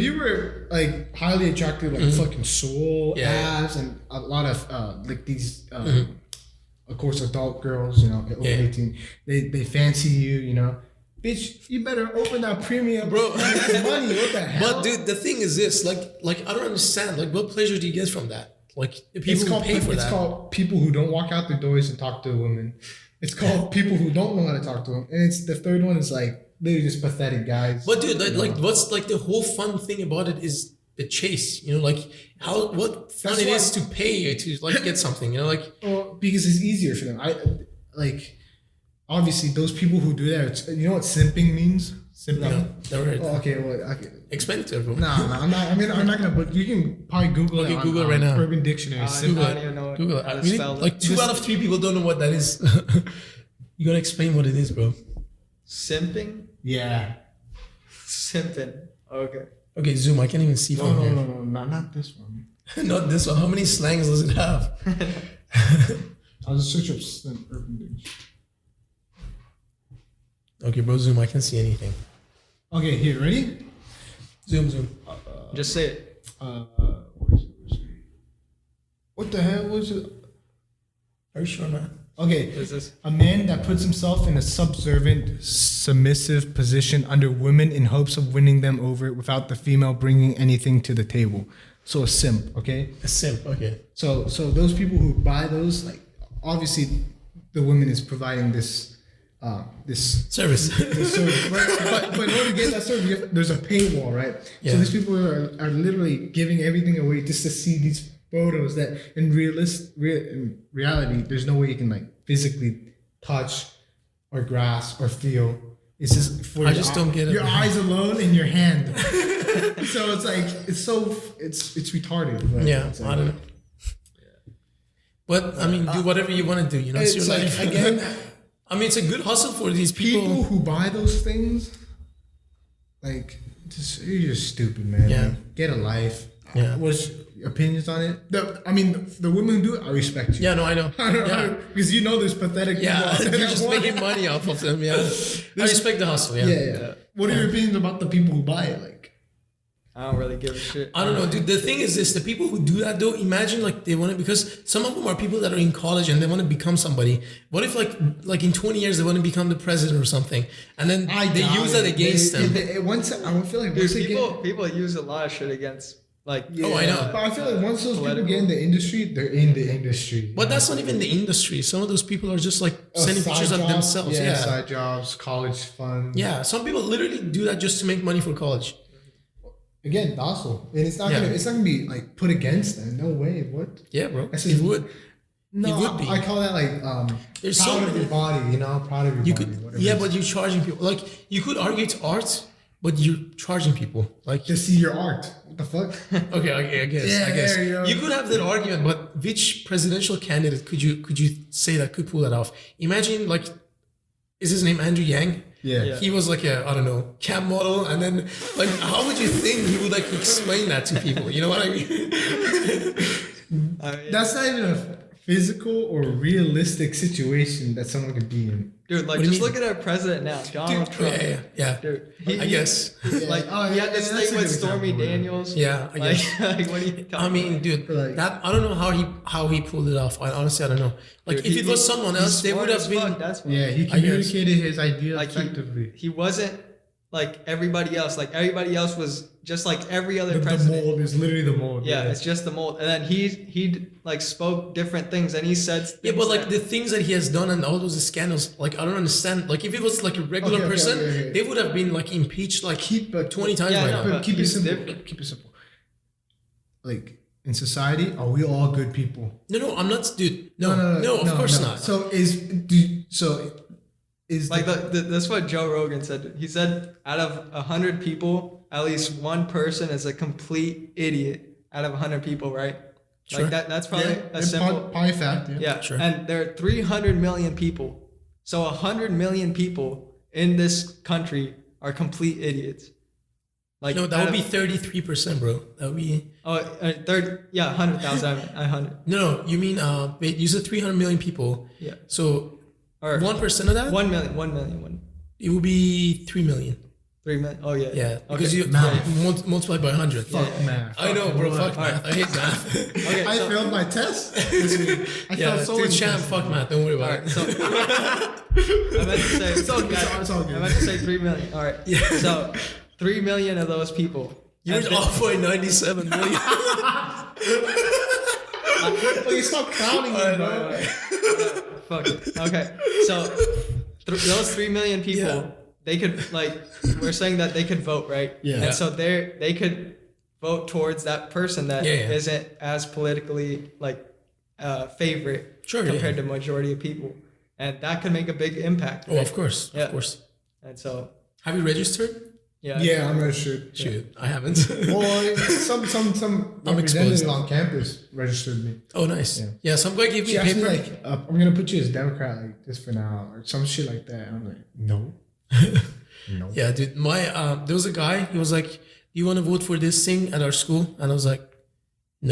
you were like highly attractive, like fucking soul, abs, and a lot of like these of course adult girls, you know, over 18, they fancy you, you know. Bitch, you better open that premium, bro. Money, what the hell? But dude, the thing is this, like I don't understand. Like, what pleasure do you get from that? Like, the people who pay for that. It's called people who don't walk out their doors and talk to a woman. It's called people who don't know how to talk to them. And it's the third one is like literally just pathetic guys. But dude, like what's like the whole fun thing about it is the chase. You know, like what fun it is to pay to like get something. You know, like because it's easier for them. I like obviously those people who do that. You know what simping means? Simping. No, never heard. Oh, okay, well, okay. Explain it to everyone. No, I'm not. I mean, I'm not gonna. But you can probably Google it. Google on right now. Urban Dictionary. I don't even know Google how to it. spell Like it. 2 out of 3 people don't know what that is. You gotta explain what it is, bro. Simping? Yeah. Simping. Okay. Okay, zoom. I can't even see from here. No, not this one. Not this one. How many slangs does it have? I'll just search up Urban Dictionary. Okay, bro, zoom. I can't see anything. Okay, here, ready? Zoom. Just say it. Where's it? What the hell was it? Are you sure, man? Okay, Is this? a man that puts himself in a subservient, submissive position under women in hopes of winning them over without the female bringing anything to the table. So a simp, okay? A simp. Okay. So those people who buy those, like, obviously the woman is providing this Service. service. But in order to get that service, there's a paywall, right? Yeah. So these people are literally giving everything away just to see these photos that in reality, there's no way you can like physically touch or grasp or feel. It's just for I just don't get it. Your eyes alone and your hand. So it's like it's retarded. But Yeah, it's I like, don't know. But I mean, do whatever you want to do. You know, it's your It's life. like again. I mean, it's a good hustle for these people. Who buy those things, like, you're just stupid, man. Yeah. Like, get a life. Yeah. What's your opinions on it? The women who do it, I respect you. Yeah, no, I know. Yeah, Because you know there's pathetic yeah. people out there You're that just want making it. money off of them. Yeah, I respect the hustle. Yeah. Yeah. What are your opinions about the people who buy it? Like, I don't really give a shit. I don't know, dude. The thing is this: the people who do that, though, imagine like they want to, because some of them are people that are in college and they want to become somebody. What if like in 20 years they want to become the president or something, and then they use that against them? I feel like Dude, once people use a lot of shit against like. Oh, I know. But I feel like once those people Political. get in the industry, they're in the industry. But that's not even the industry. Some of those people are just like sending Side pictures of jobs, themselves. Yeah, Yeah. side jobs, college funds. Yeah. Some people literally do that just to make money for college. Again, docile, and it's not Yeah. gonna be like put against them. No way. What? Yeah, bro. I said- It would. No, It would be. I call that like There's proud so of your many- body. You know, proud of your You body. could, whatever yeah, it is. but you're charging people. Like, you could argue it's art, but you're charging people. Like, to see your art. What the fuck? okay, I guess. Yeah, I guess there you go. you could have that argument, but which presidential candidate could you say that could pull that off? Imagine, like, is his name Andrew Yang? Yeah. He was like a, I don't know, cab model, and then like, how would you think he would like explain that to people? You know what I mean? I mean, That's not even a physical or realistic situation that someone could be in. dude, like What do you just mean? look at our president now, Donald Dude, Trump. yeah. Dude, I guess. like Oh, he yeah, had this yeah, that's thing a with good Stormy example, yeah. Daniels. Yeah, I Like, guess. like what do you? I mean, dude, Like- that I don't know how he pulled it off. I honestly don't know. Like, Dude, if it was someone else, they would have been. That's why. Yeah, he I guess. communicated his idea Like, effectively. he wasn't like everybody else. Like everybody else was just like every other The president. mold is literally the mold. Yeah, it's just the mold. And then he like spoke different things, and he said. Yeah, things but like that- the things that he has done and all those scandals, like I don't understand. Like if it was like a regular Okay, person, okay. they would have been like impeached like Keep 20 times Yeah, by no, now. but keep it he's simple. different. Keep it simple. Like in society, are we all good people? No, I'm not, dude. No, of course not. So is Like that's what Joe Rogan said. He said out of 100 people, at least one person is a complete idiot out of 100 people, right? Sure. Like that's probably a simple probably fact. Yeah. Yeah, Sure. and there are 300 million people. So 100 million people in this country are complete idiots. Like No, that would be 33%, bro. That would be 100,000. 100. no. You mean wait? You said 300 million people. Yeah. So Or 1% of that, 1 million. 1 million. it would be 3 million. 3 million. Oh yeah. Yeah, because Okay. you Math. multiply by 100. Fuck math. I know, bro. Fuck math. math. I hate math. Okay. I So, failed my test this week. I Yeah, felt so dude, Sham, intense. fuck math. Don't worry all about right. it. So I meant to say It's all good. It's all good. I meant to say 3 million. All right. Yeah. So 3 million of those people. You have were been- off by 97 million. Oh, you stop counting it, bro. Fuck it. Okay. So those 3 million people, Yeah. they could like we're saying that they could vote, right? Yeah. And so they could vote towards that person that Yeah. not as politically like favorite Sure, compared yeah. to majority of people, and that could make a big impact. Oh, of course, Yeah. of course. And so Have you registered? yeah. Yeah, I'm registered. Shoot, I haven't. Well, some I'm representative exposed. on campus registered me. Oh, nice. Yeah. Yeah, some guy gave me She a asked me paper. like, "I'm gonna put you as Democrat like this for now," or some shit like that. And I'm like, no, no. Yeah, dude. My there was a guy. He was like, "Do you want to vote for this thing at our school?" And I was like,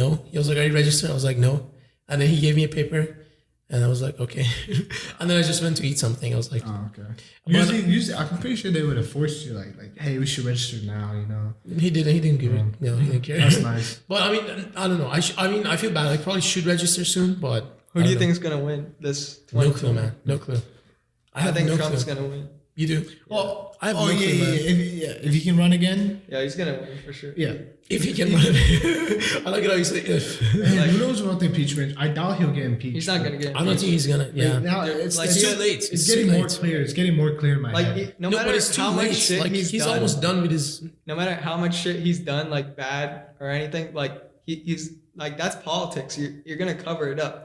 "No." He was like, "Are you registered?" I was like, "No." And then he gave me a paper, and I was like, "Okay." And then I just went to eat something. I was like, Oh, okay. But- Usually, I'm pretty sure they would have forced you like, hey, we should register now. You know, He didn't give it. No, he didn't care. that's nice. But I mean, I don't know. I mean, I feel bad. I probably should register soon, but Who I do you don't think is gonna win this? know. No clue, man. No clue. I think no Trump's clue. gonna win. You do? Well, I have Oh no yeah, clue, man. If he can run again, Yeah, he's gonna win for sure. yeah. If he can run it. I like it how you say if. Man, Like- who knows about the impeachment? I doubt he'll get impeached. He's not gonna get. I don't think he's gonna. Yeah. Like, now Dude, it's like, it's it's he too late. It's getting too more late. clear. It's getting more clear in my head. Like no No, matter but it's too how late. much shit Like he's done, almost done with his. no matter how much shit he's done, like bad or anything, like he's like that's politics. You're gonna cover it up.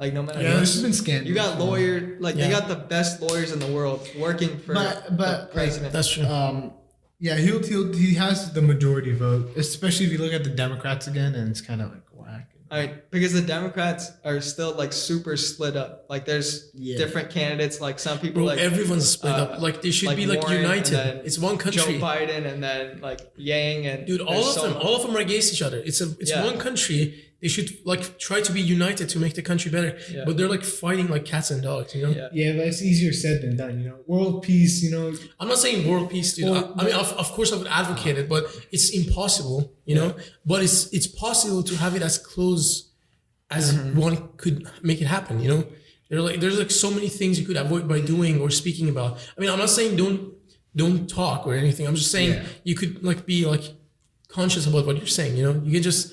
Like no matter. Yeah, what. this has been scandalous. You got lawyer, like Yeah. they got the best lawyers in the world working for But the like, president. That's true. yeah, he has the majority vote, especially if you look at the Democrats again, and it's kind of like whack. I mean, because the Democrats are still like super split up. Like there's Yeah. different candidates. Like some people Bro, like everyone's split uh, up. Like they should like be like Warren, united. and then It's one Joe country. Biden and then like Yang and Dude, all there's of so them, much. all of them are against each other. It's Yeah. one country. They should like try to be united to make the country better. Yeah. But they're like fighting like cats and dogs. You know. Yeah. Yeah, but it's easier said than done. You know, world peace. You know, I'm not saying world peace, dude. Well, I mean, of course, I would advocate it, but it's impossible. You know. But it's possible to have it as close as one could make it happen. You know. There's like so many things you could avoid by doing or speaking about. I mean, I'm not saying don't talk or anything. I'm just saying Yeah. you could like be like conscious about what you're saying. You know, you can just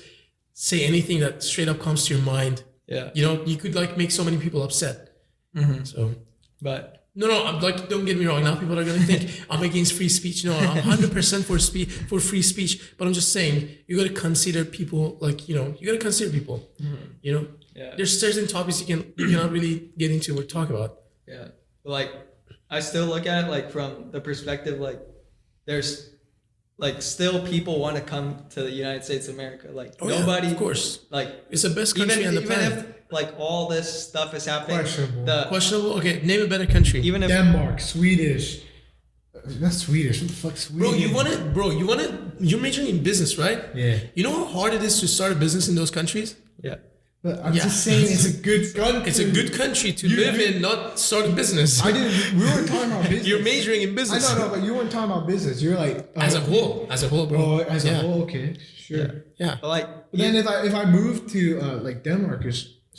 say anything that straight up comes to your mind. Yeah. You know, you could like make so many people upset. So But no, I'm like, don't get me wrong. Now people are gonna think I'm against free speech. No, I'm 100% for free speech. But I'm just saying you gotta consider people. Like, you know, you gotta consider people. You know, yeah. there's certain topics you cannot really get into or talk about. Yeah. But like I still look at it like from the perspective like there's like still people want to come to the United States of America. Like Oh, yeah, nobody of course, like it's the best country on the even planet. if like all this stuff is happening. Questionable. Questionable. Okay, name a better country. Even if Denmark, Swedish. Not Swedish. What the fuck, Sweden? You're majoring in business, right? Yeah. You know how hard it is to start a business in those countries? yeah. But I'm Yeah. just saying, it's a good country. It's a good country to live in, not start a business. I didn't. We weren't talking about business. You're majoring in I business. know, but you weren't talking about business. You're like As a whole, bro. Oh, as a Yeah. whole, okay, sure. Yeah. But like But then if I move to like Denmark or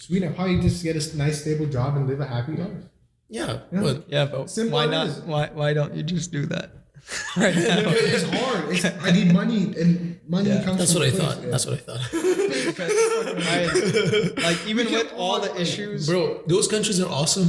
Sweden, I'll probably just get a nice stable job and live a happy life. Yeah. Yeah. But yeah, but Simple why as not? it is. Why don't you just do that right now? It's hard. I need money, and money Yeah. comes. that's from what I place. thought. Yeah. That's what I thought. Because like even with all the issues, Bro, those countries are awesome.